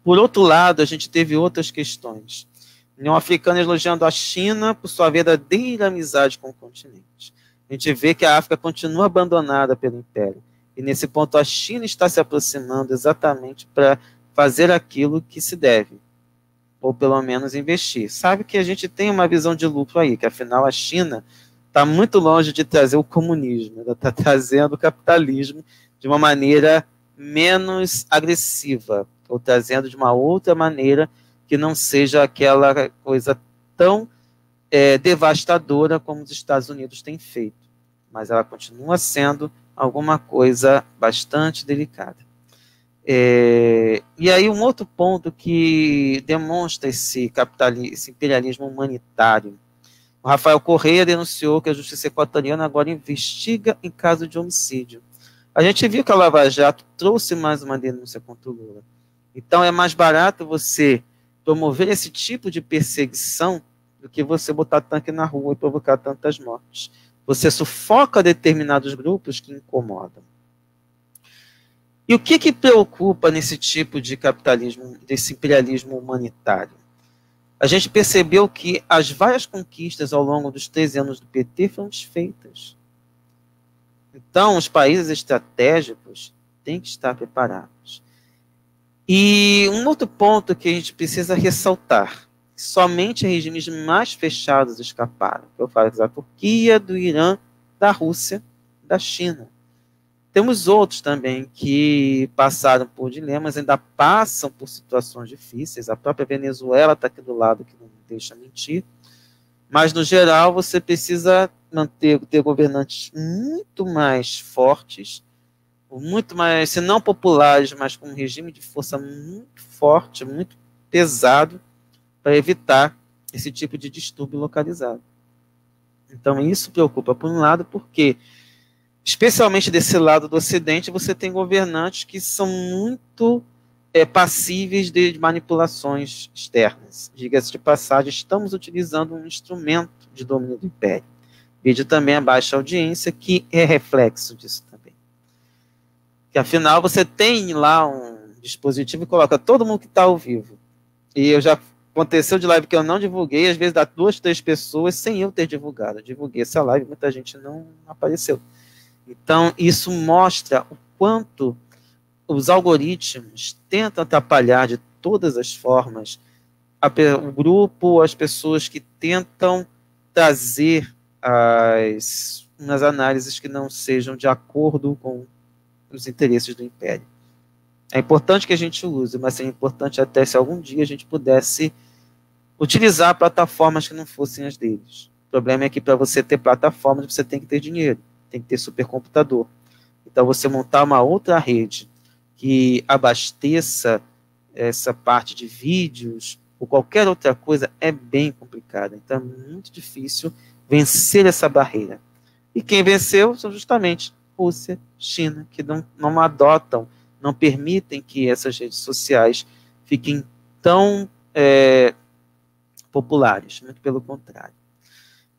Por outro lado, a gente teve outras questões. União Africana elogiando a China por sua verdadeira amizade com o continente. A gente vê que a África continua abandonada pelo império. E nesse ponto a China está se aproximando exatamente para fazer aquilo que se deve, ou pelo menos investir. Sabe que a gente tem uma visão de lucro aí, que afinal a China está muito longe de trazer o comunismo, ela está trazendo o capitalismo de uma maneira menos agressiva, ou trazendo de uma outra maneira que não seja aquela coisa tão devastadora como os Estados Unidos têm feito. Mas ela continua sendo alguma coisa bastante delicada. E aí um outro ponto que demonstra esse imperialismo humanitário. O Rafael Correia denunciou que a justiça equatoriana agora investiga em caso de homicídio. A gente viu que a Lava Jato trouxe mais uma denúncia contra o Lula. Então é mais barato você promover esse tipo de perseguição do que você botar tanque na rua e provocar tantas mortes. Você sufoca determinados grupos que incomodam. E o que preocupa nesse tipo de capitalismo, desse imperialismo humanitário? A gente percebeu que as várias conquistas ao longo dos 13 anos do PT foram desfeitas. Então, os países estratégicos têm que estar preparados. E um outro ponto que a gente precisa ressaltar: somente regimes mais fechados escaparam. Eu falo da Turquia, do Irã, da Rússia, da China. Temos outros também que passaram por dilemas, ainda passam por situações difíceis. A própria Venezuela está aqui do lado, que não deixa mentir. Mas, no geral, você precisa ter governantes muito mais fortes, muito mais, se não populares, mas com um regime de força muito forte, muito pesado, para evitar esse tipo de distúrbio localizado. Então, isso preocupa, por um lado, porque especialmente desse lado do Ocidente, você tem governantes que são muito passíveis de manipulações externas. Diga-se de passagem, estamos utilizando um instrumento de domínio do império. Veja também a baixa audiência, que é reflexo disso também. Que afinal você tem lá um dispositivo e coloca todo mundo que está ao vivo. E já aconteceu de live que eu não divulguei, às vezes dá 2, 3 pessoas sem eu ter divulgado. Eu divulguei essa live, muita gente não apareceu. Então, isso mostra o quanto os algoritmos tentam atrapalhar de todas as formas o grupo, as pessoas que tentam trazer umas análises que não sejam de acordo com os interesses do império. É importante que a gente use, mas é importante até se algum dia a gente pudesse utilizar plataformas que não fossem as deles. O problema é que para você ter plataformas, você tem que ter dinheiro, tem que ter supercomputador. Então, você montar uma outra rede que abasteça essa parte de vídeos ou qualquer outra coisa é bem complicado. Então, é muito difícil vencer essa barreira. E quem venceu são justamente Rússia, China, que não adotam, não permitem que essas redes sociais fiquem tão populares, muito pelo contrário.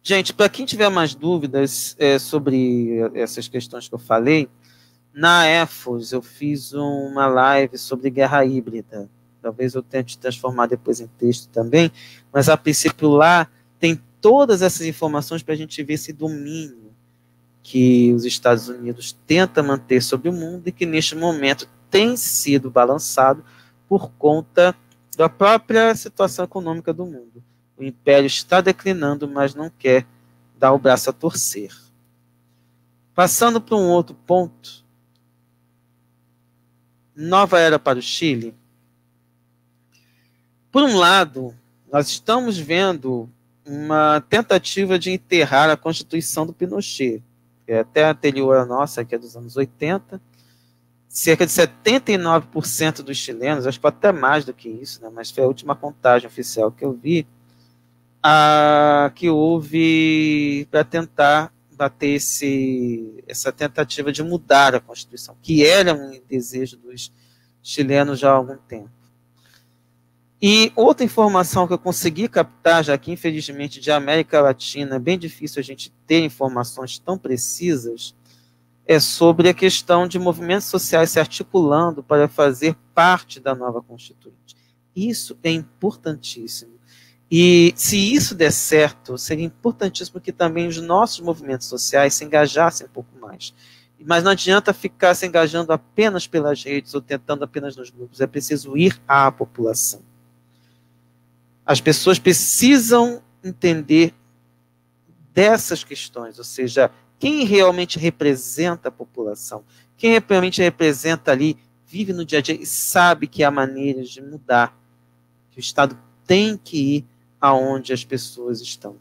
Gente, para quem tiver mais dúvidas sobre essas questões que eu falei, na EFOS eu fiz uma live sobre guerra híbrida. Talvez eu tente transformar depois em texto também, mas a princípio lá tem todas essas informações para a gente ver esse domínio que os Estados Unidos tentam manter sobre o mundo e que neste momento tem sido balançado por conta da própria situação econômica do mundo. O império está declinando, mas não quer dar o braço a torcer. Passando para um outro ponto, nova era para o Chile. Por um lado, nós estamos vendo uma tentativa de enterrar a Constituição do Pinochet, que é até anterior à nossa, que é dos anos 80. Cerca de 79% dos chilenos, acho que até mais do que isso, né, mas foi a última contagem oficial que eu vi, que houve para tentar bater essa tentativa de mudar a Constituição, que era um desejo dos chileno já há algum tempo. E outra informação que eu consegui captar, já que infelizmente de América Latina é bem difícil a gente ter informações tão precisas, é sobre a questão de movimentos sociais se articulando para fazer parte da nova Constituinte. Isso é importantíssimo. E se isso der certo, seria importantíssimo que também os nossos movimentos sociais se engajassem um pouco mais. Mas não adianta ficar se engajando apenas pelas redes ou tentando apenas nos grupos, é preciso ir à população. As pessoas precisam entender dessas questões, ou seja, quem realmente representa a população, quem realmente representa ali, vive no dia a dia e sabe que há maneiras de mudar, que o Estado tem que ir aonde as pessoas estão,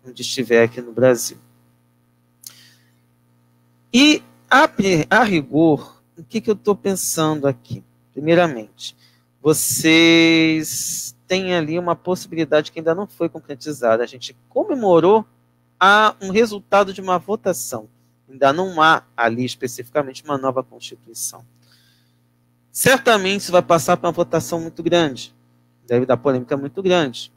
onde estiver aqui no Brasil. E, a rigor, o que eu estou pensando aqui? Primeiramente, vocês têm ali uma possibilidade que ainda não foi concretizada. A gente comemorou um resultado de uma votação. Ainda não há ali especificamente uma nova Constituição. Certamente isso vai passar para uma votação muito grande. Deve dar polêmica muito grande.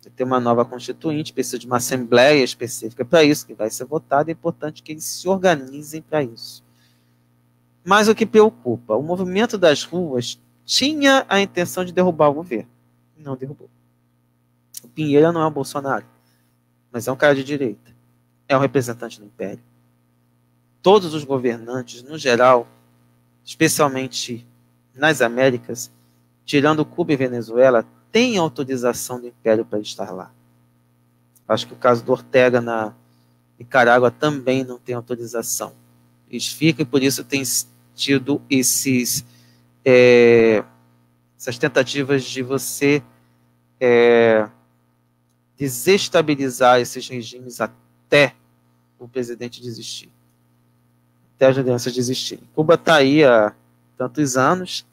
Vai ter uma nova Constituinte, precisa de uma assembleia específica para isso, que vai ser votada. É importante que eles se organizem para isso. Mas o que preocupa, o movimento das ruas tinha a intenção de derrubar o governo. Não derrubou. O Pinheira não é o Bolsonaro, mas é um cara de direita. É um representante do Império. Todos os governantes, no geral, especialmente nas Américas, tirando Cuba e Venezuela, têm autorização do Império para estar lá. Acho que o caso do Ortega na Nicarágua também não tem autorização. Eles ficam e por isso tem tido essas tentativas de você desestabilizar esses regimes até o presidente desistir. Até as lideranças desistirem. Cuba está aí há tantos anos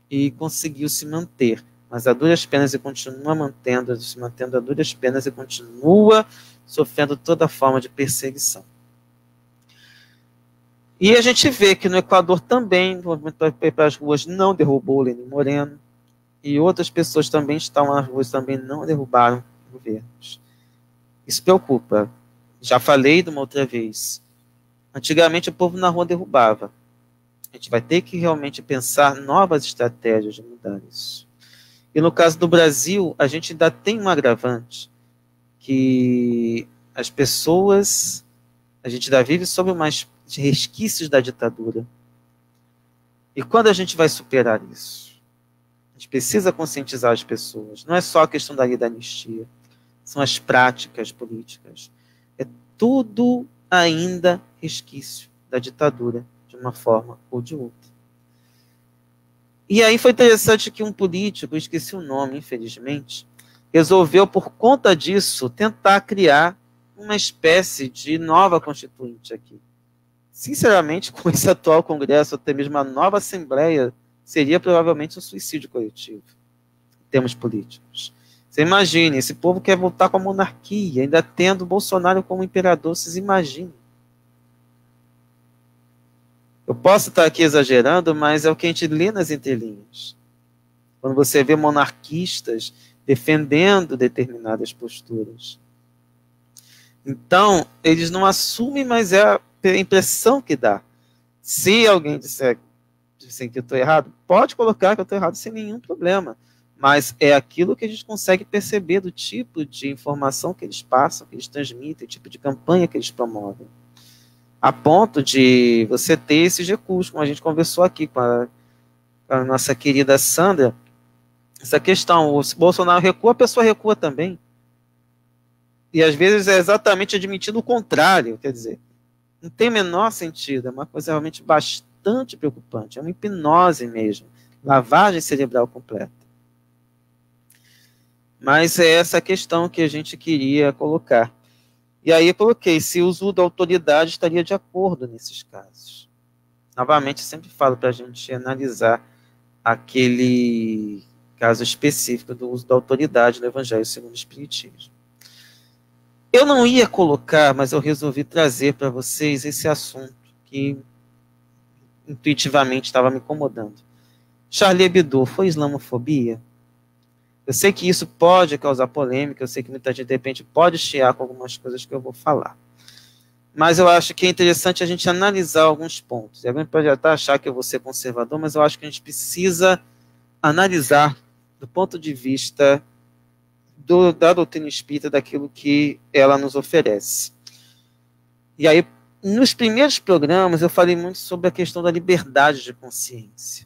e conseguiu se manter, mas a duras penas e continua se mantendo a duras penas e continua sofrendo toda forma de perseguição. E a gente vê que no Equador também, o movimento para as ruas não derrubou o Lenín Moreno, e outras pessoas também estão nas ruas, também não derrubaram governos. Isso preocupa. Já falei de uma outra vez. Antigamente o povo na rua derrubava. A gente vai ter que realmente pensar novas estratégias de mudar isso. E no caso do Brasil, a gente ainda tem um agravante, que as pessoas, a gente ainda vive sob mais resquícios da ditadura. E quando a gente vai superar isso? A gente precisa conscientizar as pessoas. Não é só a questão da lei da anistia, são as práticas políticas. É tudo ainda resquício da ditadura, de uma forma ou de outra. E aí foi interessante que um político, eu esqueci o nome, infelizmente, resolveu, por conta disso, tentar criar uma espécie de nova constituinte aqui. Sinceramente, com esse atual Congresso, até mesmo a nova Assembleia, seria provavelmente um suicídio coletivo, em termos políticos. Você imagine, esse povo quer voltar com a monarquia, ainda tendo Bolsonaro como imperador, vocês imaginem. Eu posso estar aqui exagerando, mas é o que a gente lê nas entrelinhas. Quando você vê monarquistas defendendo determinadas posturas. Então, eles não assumem, mas é a impressão que dá. Se alguém disser que eu estou errado, pode colocar que eu estou errado sem nenhum problema. Mas é aquilo que a gente consegue perceber do tipo de informação que eles passam, que eles transmitem, o tipo de campanha que eles promovem. A ponto de você ter esses recursos, como a gente conversou aqui com a nossa querida Sandra, essa questão, o Bolsonaro recua, a pessoa recua também. E às vezes é exatamente admitido o contrário, quer dizer, não tem o menor sentido, é uma coisa realmente bastante preocupante, é uma hipnose mesmo, lavagem cerebral completa. Mas é essa questão que a gente queria colocar. E aí eu coloquei, se o uso da autoridade estaria de acordo nesses casos. Novamente, sempre falo para a gente analisar aquele caso específico do uso da autoridade no Evangelho segundo o Espiritismo. Eu não ia colocar, mas eu resolvi trazer para vocês esse assunto que intuitivamente estava me incomodando. Charlie Hebdo foi islamofobia? Eu sei que isso pode causar polêmica, eu sei que muita gente, de repente, pode chiar com algumas coisas que eu vou falar. Mas eu acho que é interessante a gente analisar alguns pontos. E alguém pode até achar que eu vou ser conservador, mas eu acho que a gente precisa analisar do ponto de vista da doutrina espírita, daquilo que ela nos oferece. E aí, nos primeiros programas, eu falei muito sobre a questão da liberdade de consciência.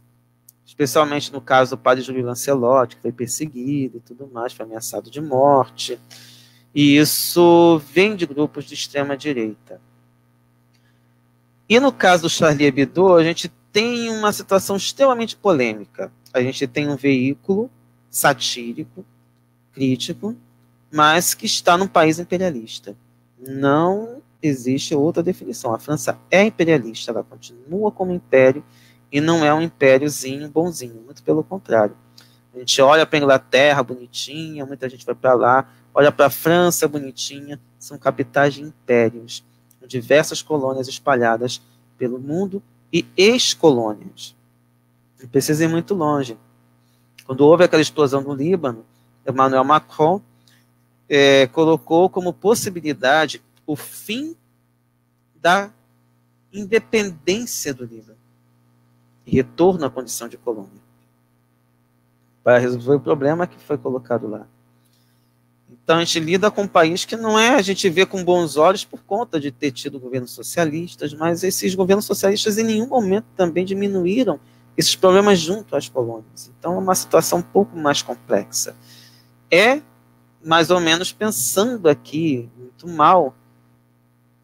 Especialmente no caso do padre Júlio Lancelotti, que foi perseguido e tudo mais, foi ameaçado de morte. E isso vem de grupos de extrema-direita. E no caso do Charlie Hebdo, a gente tem uma situação extremamente polêmica. A gente tem um veículo satírico, crítico, mas que está num país imperialista. Não existe outra definição. A França é imperialista, ela continua como império e não é um impériozinho bonzinho, muito pelo contrário. A gente olha para a Inglaterra, bonitinha, muita gente vai para lá, olha para a França, bonitinha, são capitais de impérios, com diversas colônias espalhadas pelo mundo e ex-colônias. Não precisa ir muito longe. Quando houve aquela explosão no Líbano, Emmanuel Macron colocou como possibilidade o fim da independência do Líbano e retorno à condição de colônia, para resolver o problema que foi colocado lá. Então a gente lida com um país que não é, a gente vê com bons olhos por conta de ter tido governos socialistas, mas esses governos socialistas em nenhum momento também diminuíram esses problemas junto às colônias. Então é uma situação um pouco mais complexa. É mais ou menos pensando aqui, muito mal,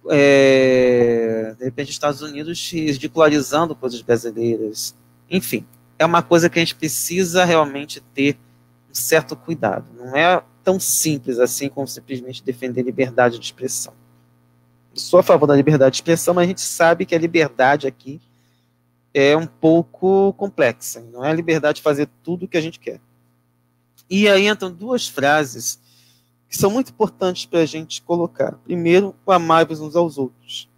de repente Estados Unidos ridicularizando coisas brasileiras. Enfim, é uma coisa que a gente precisa realmente ter um certo cuidado. Não é tão simples assim como simplesmente defender liberdade de expressão. Eu sou a favor da liberdade de expressão, mas a gente sabe que a liberdade aqui é um pouco complexa. Não é a liberdade de fazer tudo o que a gente quer. E aí entram duas frases que são muito importantes para a gente colocar. Primeiro, o amai-vos uns aos outros.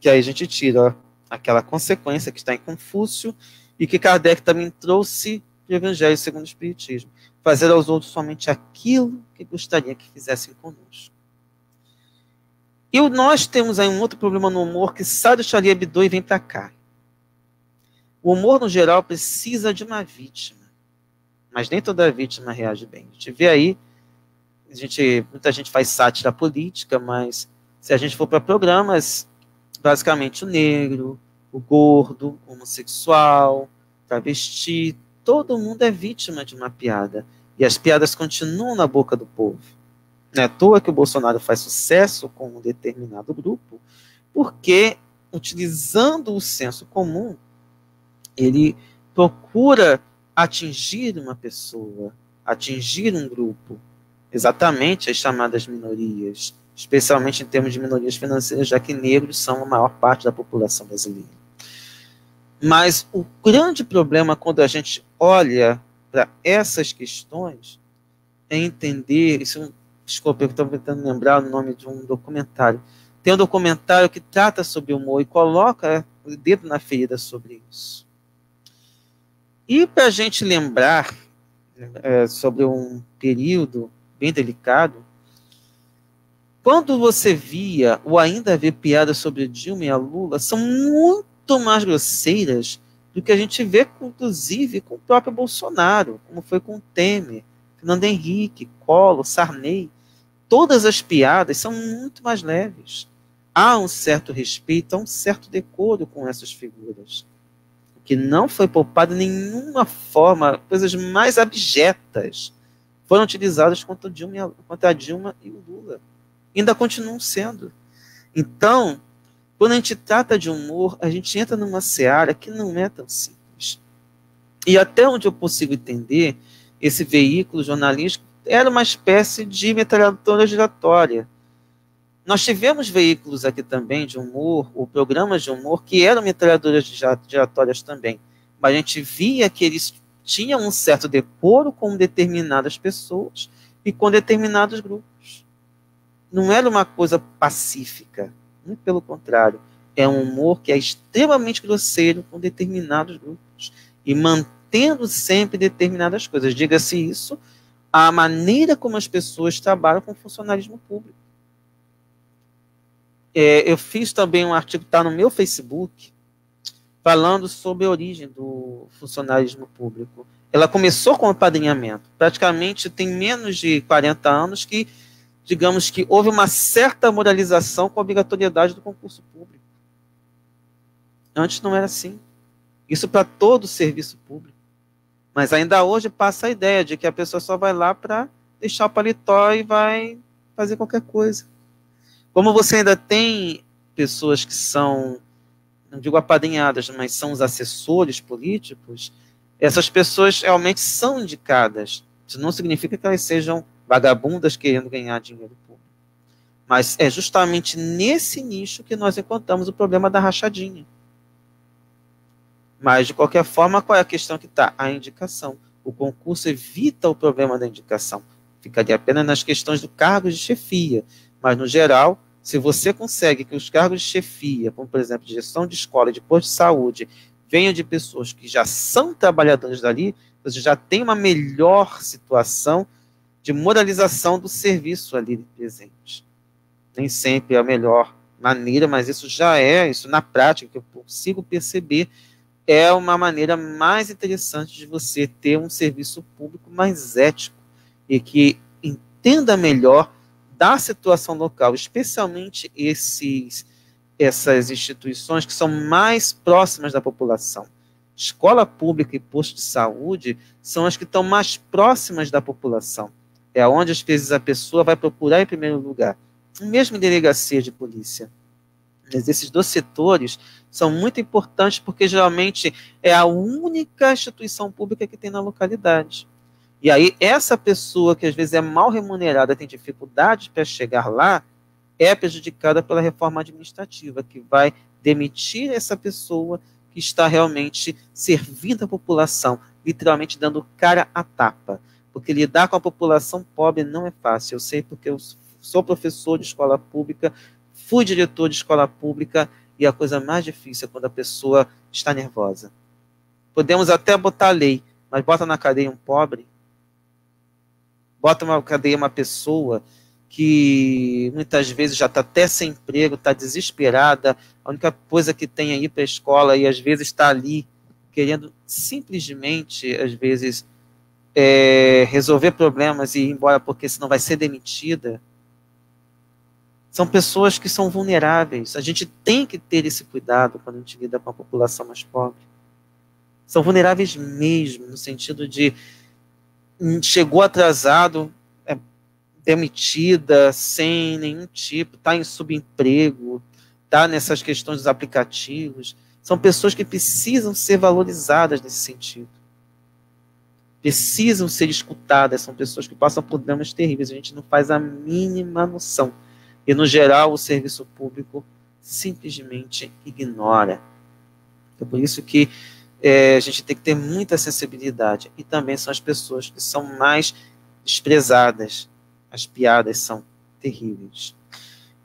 Que aí a gente tira aquela consequência que está em Confúcio e que Kardec também trouxe do Evangelho segundo o Espiritismo. Fazer aos outros somente aquilo que gostaria que fizessem conosco. E nós temos aí um outro problema no humor que sai do Charlie Hebdo e vem para cá. O humor, no geral, precisa de uma vítima. Mas nem toda vítima reage bem. A gente vê aí, muita gente faz sátira política, mas se a gente for para programas, basicamente o negro, o gordo, o homossexual, travesti, todo mundo é vítima de uma piada. E as piadas continuam na boca do povo. Não é à toa que o Bolsonaro faz sucesso com um determinado grupo, porque, utilizando o senso comum, ele procura atingir uma pessoa, atingir um grupo, exatamente as chamadas minorias, especialmente em termos de minorias financeiras, já que negros são a maior parte da população brasileira. Mas o grande problema quando a gente olha para essas questões é entender, desculpa, eu estou tentando lembrar o nome de um documentário. Tem um documentário que trata sobre o humor e coloca o dedo na ferida sobre isso. E para a gente lembrar sobre um período bem delicado, quando você via ou ainda vê piadas sobre Dilma e a Lula, são muito mais grosseiras do que a gente vê, inclusive, com o próprio Bolsonaro, como foi com o Temer, Fernando Henrique, Collor, Sarney. Todas as piadas são muito mais leves. Há um certo respeito, há um certo decoro com essas figuras. Que não foi poupado de nenhuma forma, coisas mais abjetas foram utilizadas contra a Dilma e o Lula. Ainda continuam sendo. Então, quando a gente trata de humor, a gente entra numa seara que não é tão simples. E até onde eu consigo entender, esse veículo jornalístico era uma espécie de metralhadora giratória. Nós tivemos veículos aqui também de humor, ou programas de humor, que eram metralhadoras giratórias também. Mas a gente via que eles tinham um certo decoro com determinadas pessoas e com determinados grupos. Não era uma coisa pacífica, muito pelo contrário. é um humor que é extremamente grosseiro com determinados grupos e mantendo sempre determinadas coisas. Diga-se isso, a maneira como as pessoas trabalham com o funcionalismo público. Eu fiz também um artigo, está no meu Facebook, falando sobre a origem do funcionalismo público. Ela começou com o apadrinhamento. Praticamente tem menos de 40 anos que, digamos que houve uma certa moralização com a obrigatoriedade do concurso público. Antes não era assim. Isso para todo o serviço público. Mas ainda hoje passa a ideia de que a pessoa só vai lá para deixar o paletó e vai fazer qualquer coisa. Como você ainda tem pessoas que são, não digo apadrinhadas, mas são os assessores políticos, essas pessoas realmente são indicadas. Isso não significa que elas sejam vagabundas querendo ganhar dinheiro público. Mas é justamente nesse nicho que nós encontramos o problema da rachadinha. Mas, de qualquer forma, qual é a questão que está? A indicação. O concurso evita o problema da indicação. Ficaria apenas nas questões do cargo de chefia. Mas, no geral, se você consegue que os cargos de chefia, como, por exemplo, de gestão de escola e de posto de saúde, venham de pessoas que já são trabalhadores dali, você já tem uma melhor situação de moralização do serviço ali presente. Nem sempre é a melhor maneira, mas isso já é, isso na prática, que eu consigo perceber, é uma maneira mais interessante de você ter um serviço público mais ético e que entenda melhor da situação local, especialmente essas instituições que são mais próximas da população. Escola pública e posto de saúde são as que estão mais próximas da população. É onde, às vezes, a pessoa vai procurar em primeiro lugar. Mesmo em delegacia de polícia. Mas esses dois setores são muito importantes porque geralmente é a única instituição pública que tem na localidade. E aí essa pessoa que às vezes é mal remunerada, tem dificuldade para chegar lá, é prejudicada pela reforma administrativa, que vai demitir essa pessoa que está realmente servindo a população, literalmente dando cara a tapa. Porque lidar com a população pobre não é fácil. Eu sei porque eu sou professor de escola pública, fui diretor de escola pública e a coisa mais difícil é quando a pessoa está nervosa. Podemos até botar lei, mas bota na cadeia um pobre, bota na cadeia uma pessoa que muitas vezes já está até sem emprego, está desesperada, a única coisa que tem aí para a escola e às vezes está ali querendo simplesmente, às vezes, resolver problemas e ir embora porque senão vai ser demitida. São pessoas que são vulneráveis. A gente tem que ter esse cuidado quando a gente lida com a população mais pobre. São vulneráveis mesmo, no sentido de chegou atrasado, é demitida, sem nenhum tipo, está em subemprego, está nessas questões dos aplicativos. São pessoas que precisam ser valorizadas nesse sentido. Precisam ser escutadas. São pessoas que passam por dramas terríveis. A gente não faz a mínima noção. E, no geral, o serviço público simplesmente ignora. É por isso que a gente tem que ter muita sensibilidade. E também são as pessoas que são mais desprezadas. As piadas são terríveis.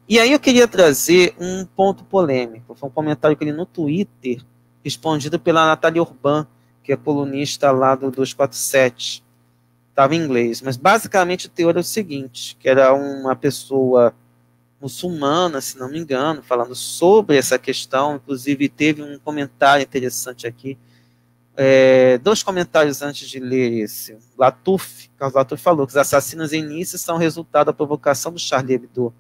E aí eu queria trazer um ponto polêmico. Foi um comentário que ele no Twitter, respondido pela Natália Urbán, que é colunista lá do 247. Estava em inglês. Mas, basicamente, o teor é o seguinte, que era uma pessoa muçulmana, se não me engano, falando sobre essa questão. Inclusive teve um comentário interessante aqui, 2 comentários antes de ler esse. Carlos Latuf falou que os assassinos em Nice são resultado da provocação do Charlie Hebdo.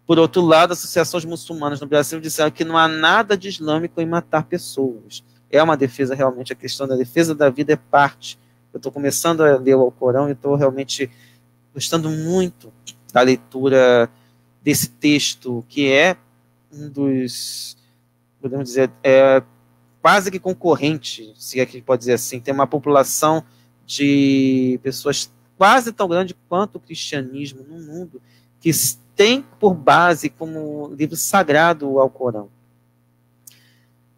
Por outro lado, associações muçulmanas no Brasil disseram que não há nada de islâmico em matar pessoas. É uma defesa, realmente, a questão da defesa da vida é parte. Eu estou começando a ler o Alcorão e estou realmente gostando muito da leitura desse texto, que é um dos, podemos dizer, quase que concorrente, se é que pode dizer assim, tem uma população de pessoas quase tão grande quanto o cristianismo no mundo, que tem por base como livro sagrado o Alcorão.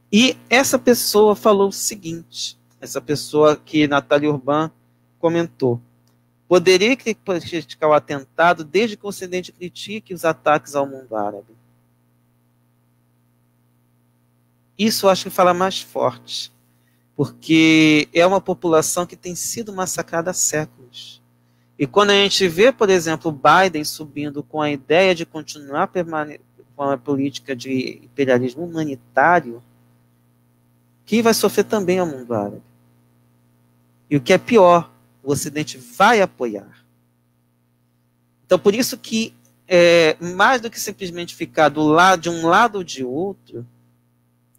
E essa pessoa falou o seguinte, essa pessoa que Natália Urbán comentou: poderia criticar o atentado desde que o Ocidente critique os ataques ao mundo árabe. Isso eu acho que fala mais forte, porque é uma população que tem sido massacrada há séculos. E quando a gente vê, por exemplo, Biden subindo com a ideia de continuar com a política de imperialismo humanitário, quem vai sofrer também é o mundo árabe. E o que é pior, o Ocidente vai apoiar. Então, por isso que, mais do que simplesmente ficar de um lado ou de outro,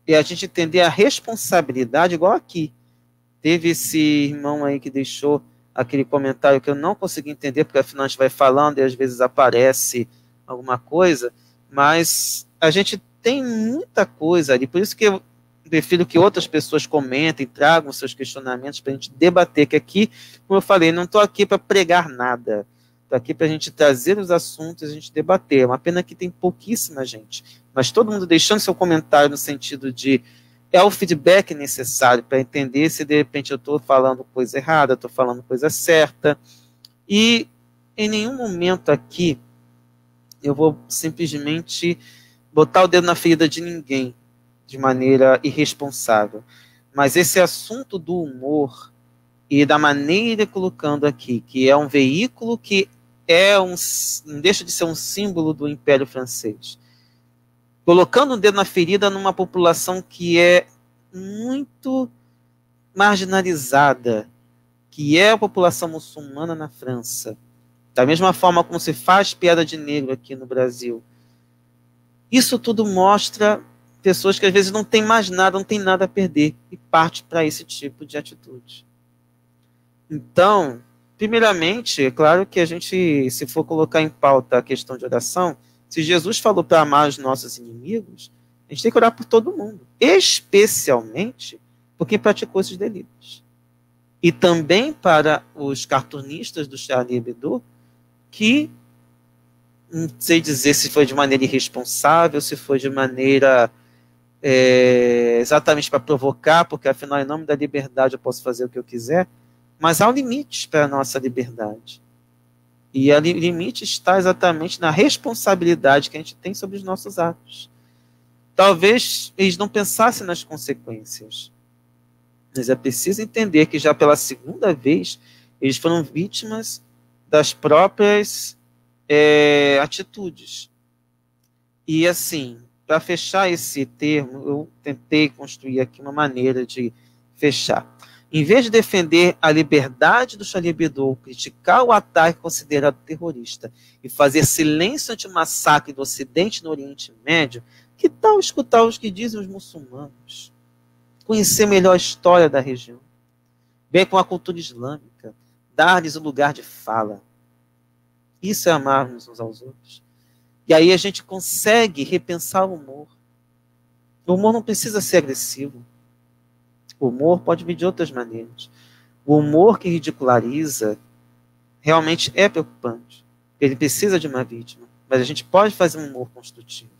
é a gente entender a responsabilidade, igual aqui. Teve esse irmão aí que deixou aquele comentário que eu não consegui entender, porque afinal a gente vai falando e às vezes aparece alguma coisa, mas a gente tem muita coisa ali, por isso que eu prefiro que outras pessoas comentem, tragam seus questionamentos para a gente debater, que aqui, como eu falei, não estou aqui para pregar nada, estou aqui para a gente trazer os assuntos e a gente debater. É uma pena que tem pouquíssima gente, mas todo mundo deixando seu comentário no sentido de é o feedback necessário para entender se de repente eu estou falando coisa errada, estou falando coisa certa. E em nenhum momento aqui eu vou simplesmente botar o dedo na ferida de ninguém de maneira irresponsável. Mas esse assunto do humor e da maneira colocando aqui, que é um veículo que não deixa de ser um símbolo do Império Francês, colocando o dedo na ferida numa população que é muito marginalizada, que é a população muçulmana na França, da mesma forma como se faz piada de negro aqui no Brasil. Isso tudo mostra pessoas que às vezes não têm mais nada, não têm nada a perder, e parte para esse tipo de atitude. Então, primeiramente, é claro que a gente, se for colocar em pauta a questão de oração, se Jesus falou para amar os nossos inimigos, a gente tem que orar por todo mundo, especialmente por quem praticou esses delitos. E também para os cartunistas do Charlie Hebdo, que não sei dizer se foi de maneira irresponsável, se foi de maneira exatamente para provocar, porque afinal, em nome da liberdade, eu posso fazer o que eu quiser, mas há um limite para a nossa liberdade. E o limite está exatamente na responsabilidade que a gente tem sobre os nossos atos. Talvez eles não pensassem nas consequências, mas é preciso entender que já pela segunda vez eles foram vítimas das próprias atitudes. E assim, para fechar esse termo, eu tentei construir aqui uma maneira de fechar. Em vez de defender a liberdade do Charlie Hebdo, criticar o ataque considerado terrorista e fazer silêncio ante o massacre do Ocidente no Oriente Médio, que tal escutar os que dizem os muçulmanos? Conhecer melhor a história da região, ver com a cultura islâmica, dar-lhes o lugar de fala. Isso é amarmos uns aos outros. E aí a gente consegue repensar o humor. O humor não precisa ser agressivo. O humor pode vir de outras maneiras. O humor que ridiculariza realmente é preocupante. Ele precisa de uma vítima. Mas a gente pode fazer um humor construtivo.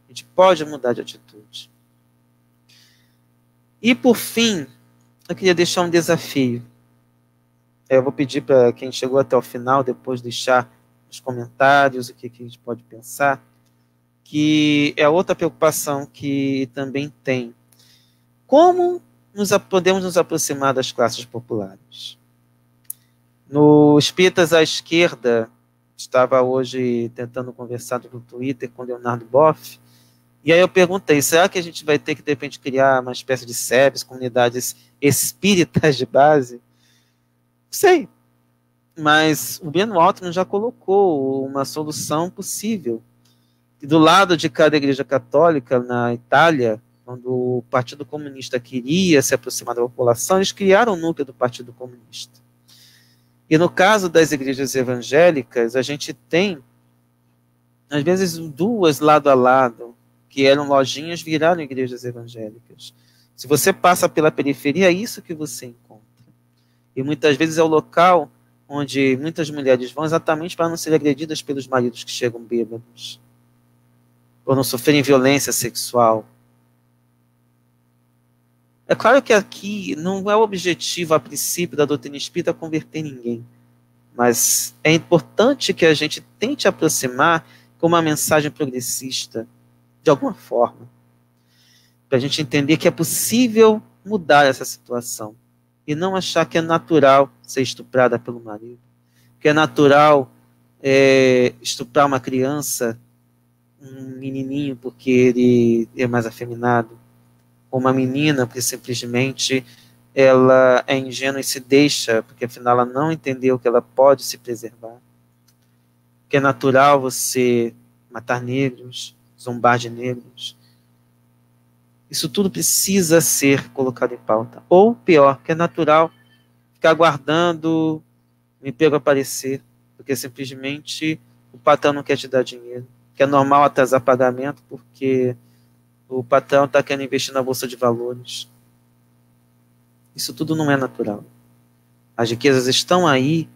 A gente pode mudar de atitude. E por fim, eu queria deixar um desafio. Eu vou pedir para quem chegou até o final, depois deixar nos comentários o que a gente pode pensar, que é outra preocupação que também tem. Como podemos nos aproximar das classes populares? No Espíritas à Esquerda, estava hoje tentando conversar no Twitter com Leonardo Boff, e aí eu perguntei, será que a gente vai ter que, de repente, criar uma espécie de SEBs, comunidades espíritas de base? Não sei. Mas o Breno Altman já colocou uma solução possível. E do lado de cada igreja católica na Itália, quando o Partido Comunista queria se aproximar da população, eles criaram o núcleo do Partido Comunista. E no caso das igrejas evangélicas, a gente tem, às vezes, duas lado a lado, que eram lojinhas, viraram igrejas evangélicas. Se você passa pela periferia, é isso que você encontra. E muitas vezes é o local onde muitas mulheres vão exatamente para não serem agredidas pelos maridos que chegam bêbados, ou não sofrerem violência sexual. É claro que aqui não é o objetivo, a princípio, da doutrina espírita converter ninguém, mas é importante que a gente tente aproximar com uma mensagem progressista, de alguma forma. Para a gente entender que é possível mudar essa situação. E não achar que é natural ser estuprada pelo marido. Que é natural estuprar uma criança, um menininho, porque ele é mais afeminado. Ou uma menina, porque simplesmente ela é ingênua e se deixa, porque afinal ela não entendeu que ela pode se preservar. Que é natural você matar negros, zombar de negros. Isso tudo precisa ser colocado em pauta. Ou pior, que é natural ficar aguardando o emprego aparecer, porque simplesmente o patrão não quer te dar dinheiro. Que é normal atrasar pagamento porque o patrão está querendo investir na bolsa de valores. Isso tudo não é natural. As riquezas estão aí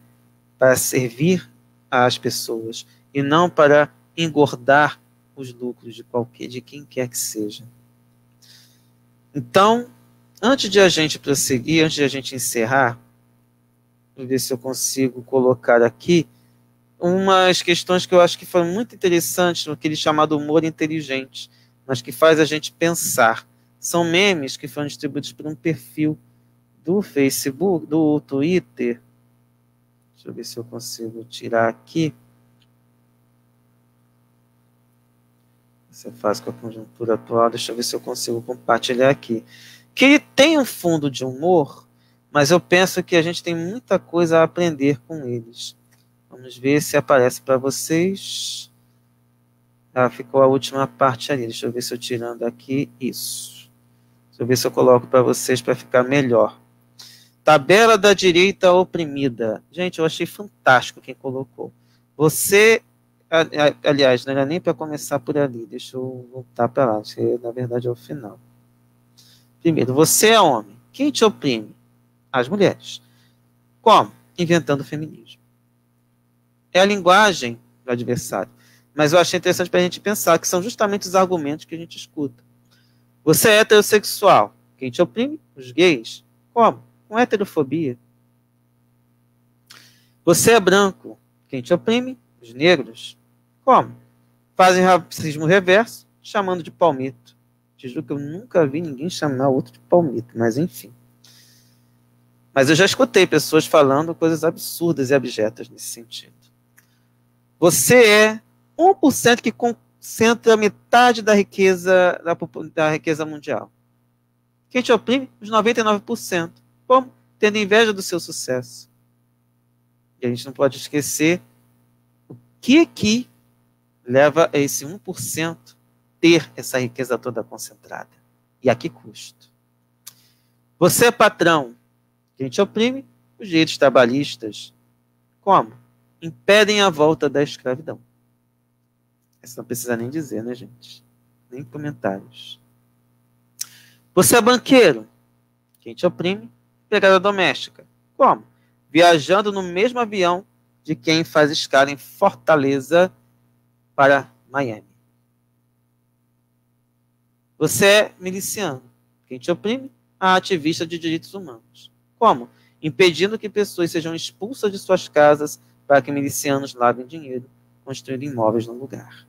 para servir às pessoas e não para engordar os lucros de quem quer que seja. Então, antes de a gente prosseguir, antes de a gente encerrar, vou ver se eu consigo colocar aqui umas questões que eu acho que foram muito interessantes no que ele chamado humor inteligente, mas que faz a gente pensar. São memes que foram distribuídos por um perfil do Facebook, do Twitter. Deixa eu ver se eu consigo tirar aqui. Isso é fácil com a conjuntura atual. Deixa eu ver se eu consigo compartilhar aqui. Que ele tem um fundo de humor, mas eu penso que a gente tem muita coisa a aprender com eles. Vamos ver se aparece para vocês. Ah, ficou a última parte ali. Deixa eu ver se eu tirando aqui. Isso. Deixa eu ver se eu coloco para vocês para ficar melhor. Tabela da direita oprimida. Gente, eu achei fantástico quem colocou. Você, aliás, não era nem para começar por ali. Deixa eu voltar para lá, que na verdade é o final. Primeiro, você é homem. Quem te oprime? As mulheres. Como? Inventando o feminismo. É a linguagem do adversário. Mas eu achei interessante para a gente pensar que são justamente os argumentos que a gente escuta. Você é heterossexual. Quem te oprime? Os gays. Como? Com heterofobia. Você é branco. Quem te oprime? Os negros. Como? Fazem racismo reverso, chamando de palmito. Te juro que eu nunca vi ninguém chamar outro de palmito, mas enfim. Mas eu já escutei pessoas falando coisas absurdas e abjetas nesse sentido. Você é 1% que concentra metade da riqueza mundial. Quem te oprime? Os 99%. Como? Tendo inveja do seu sucesso. E a gente não pode esquecer o que leva a esse 1% ter essa riqueza toda concentrada. E a que custo? Você é patrão. Quem te oprime? Os direitos trabalhistas. Como? Impedem a volta da escravidão. Isso não precisa nem dizer, né, gente? Nem comentários. Você é banqueiro. Quem te oprime? Empregada doméstica. Como? Viajando no mesmo avião de quem faz escala em Fortaleza para Miami. Você é miliciano. Quem te oprime? A ativista de direitos humanos. Como? Impedindo que pessoas sejam expulsas de suas casas para que milicianos lavem dinheiro, construindo imóveis no lugar.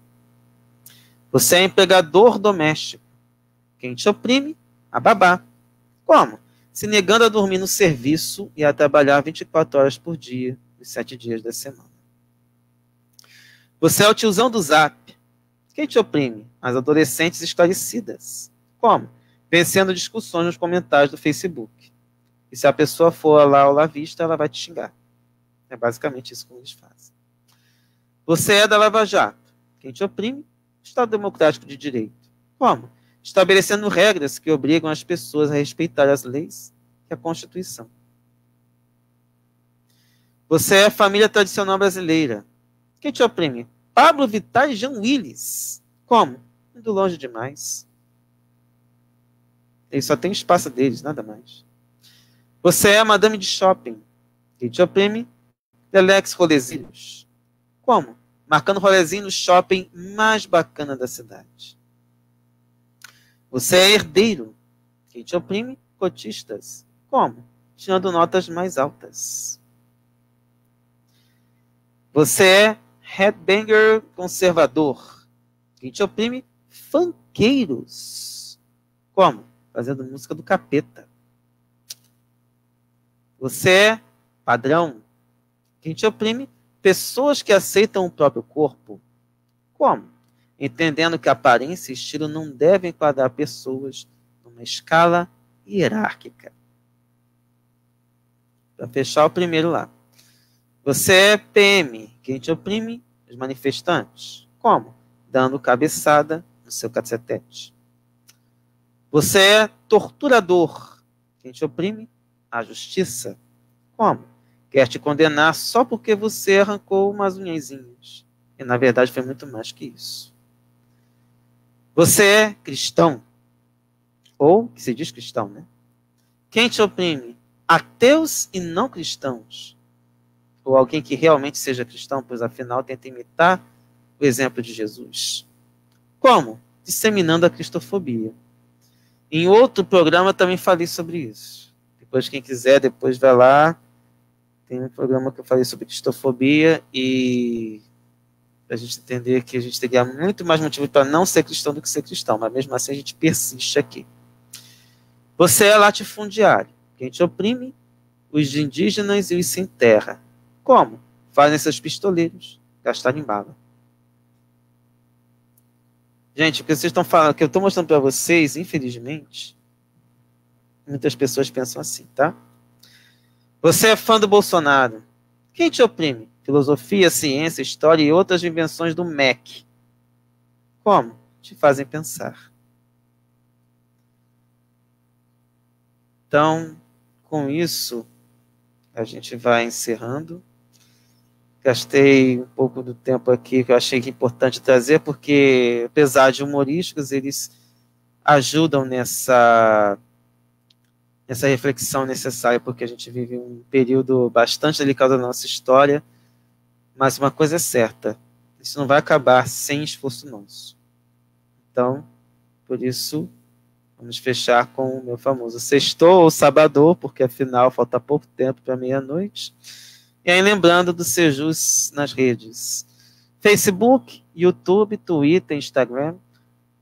Você é empregador doméstico. Quem te oprime? A babá. Como? Se negando a dormir no serviço e a trabalhar 24 horas por dia, os 7 dias da semana. Você é o tiozão do Zap. Quem te oprime? As adolescentes esclarecidas. Como? Vencendo discussões nos comentários do Facebook. E se a pessoa for lá ao La Vista, ela vai te xingar. É basicamente isso que eles fazem. Você é da Lava Jato. Quem te oprime? Estado Democrático de Direito. Como? Estabelecendo regras que obrigam as pessoas a respeitar as leis e a Constituição. Você é a família tradicional brasileira. Quem te oprime? Pablo Vittar e Jean Willis. Como? Indo longe demais. Eles só tem espaço deles, nada mais. Você é a madame de shopping. Quem te oprime? Telex Rolezinhos. Como? Marcando rolezinho no shopping mais bacana da cidade. Você é herdeiro. Quem te oprime? Cotistas. Como? Tirando notas mais altas. Você é headbanger conservador. Quem te oprime? Funkeiros. Como? Fazendo música do capeta. Você é padrão. Quem te oprime? Pessoas que aceitam o próprio corpo. Como? Entendendo que aparência e estilo não devem enquadrar pessoas numa escala hierárquica. Para fechar o primeiro lá. Você é PM. Quem te oprime? Os manifestantes. Como? Dando cabeçada no seu cacetete. Você é torturador. Quem te oprime? A justiça. Como? Quer te condenar só porque você arrancou umas unhazinhas. E na verdade foi muito mais que isso. Você é cristão. Ou, que se diz cristão, né? Quem te oprime? Ateus e não cristãos. Ou alguém que realmente seja cristão, pois afinal tenta imitar o exemplo de Jesus. Como? Disseminando a cristofobia. Em outro programa também falei sobre isso. Depois, quem quiser, depois vai lá. Tem um programa que eu falei sobre cristofobia e a gente entender que a gente teria muito mais motivo para não ser cristão do que ser cristão, mas mesmo assim a gente persiste aqui. Você é latifundiário. Quem te oprime? Os indígenas e os sem terra. Como? Fazem seus pistoleiros gastarem bala. Gente, o que vocês estão falando, o que eu estou mostrando para vocês, infelizmente, muitas pessoas pensam assim, tá? Você é fã do Bolsonaro. Quem te oprime? Filosofia, ciência, história e outras invenções do MEC. Como? Te fazem pensar. Então, com isso, a gente vai encerrando. Gastei um pouco do tempo aqui que eu achei que é importante trazer, porque, apesar de humorísticos, eles ajudam nessa reflexão necessária, porque a gente vive um período bastante delicado da nossa história, mas uma coisa é certa, isso não vai acabar sem esforço nosso. Então, por isso, vamos fechar com o meu famoso sextou ou sabadô, porque afinal falta pouco tempo para meia-noite. E aí lembrando do Sejus nas redes. Facebook, YouTube, Twitter, Instagram,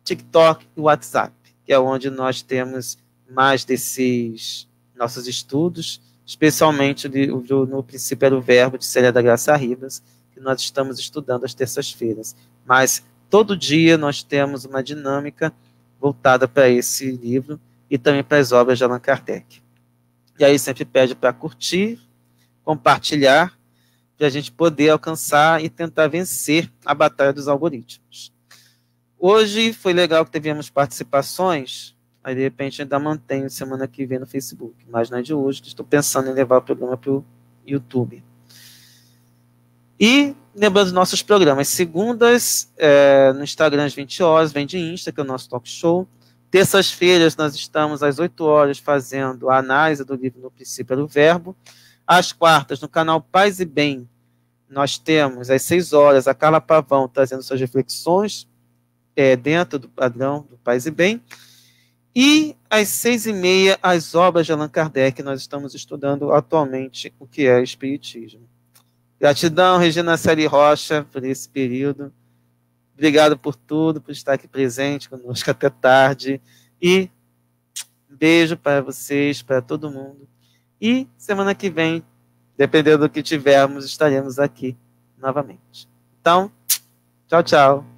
TikTok e WhatsApp, que é onde nós temos mais desses nossos estudos, especialmente no Princípio era o Verbo, de Célia da Graça Ribas, que nós estamos estudando às terças-feiras. Mas todo dia nós temos uma dinâmica voltada para esse livro e também para as obras de Allan Kardec. E aí sempre pede para curtir, compartilhar, para a gente poder alcançar e tentar vencer a batalha dos algoritmos. Hoje foi legal que tivemos participações, aí de repente ainda mantenho semana que vem no Facebook, mas não é de hoje, que estou pensando em levar o programa para o YouTube. E lembrando dos nossos programas, segundas no Instagram às 20 horas, vem de Insta, que é o nosso talk show. Terças-feiras nós estamos às 8 horas fazendo a análise do livro No Princípio era o Verbo. Às quartas, no canal Paz e Bem, nós temos às 6 horas a Carla Pavão trazendo suas reflexões dentro do padrão do Paz e Bem. E às 6h30, as obras de Allan Kardec, nós estamos estudando atualmente o que é Espiritismo. Gratidão, Regina Celi Rocha, por esse período. Obrigado por tudo, por estar aqui presente conosco até tarde. E um beijo para vocês, para todo mundo. E semana que vem, dependendo do que tivermos, estaremos aqui novamente. Então, tchau, tchau.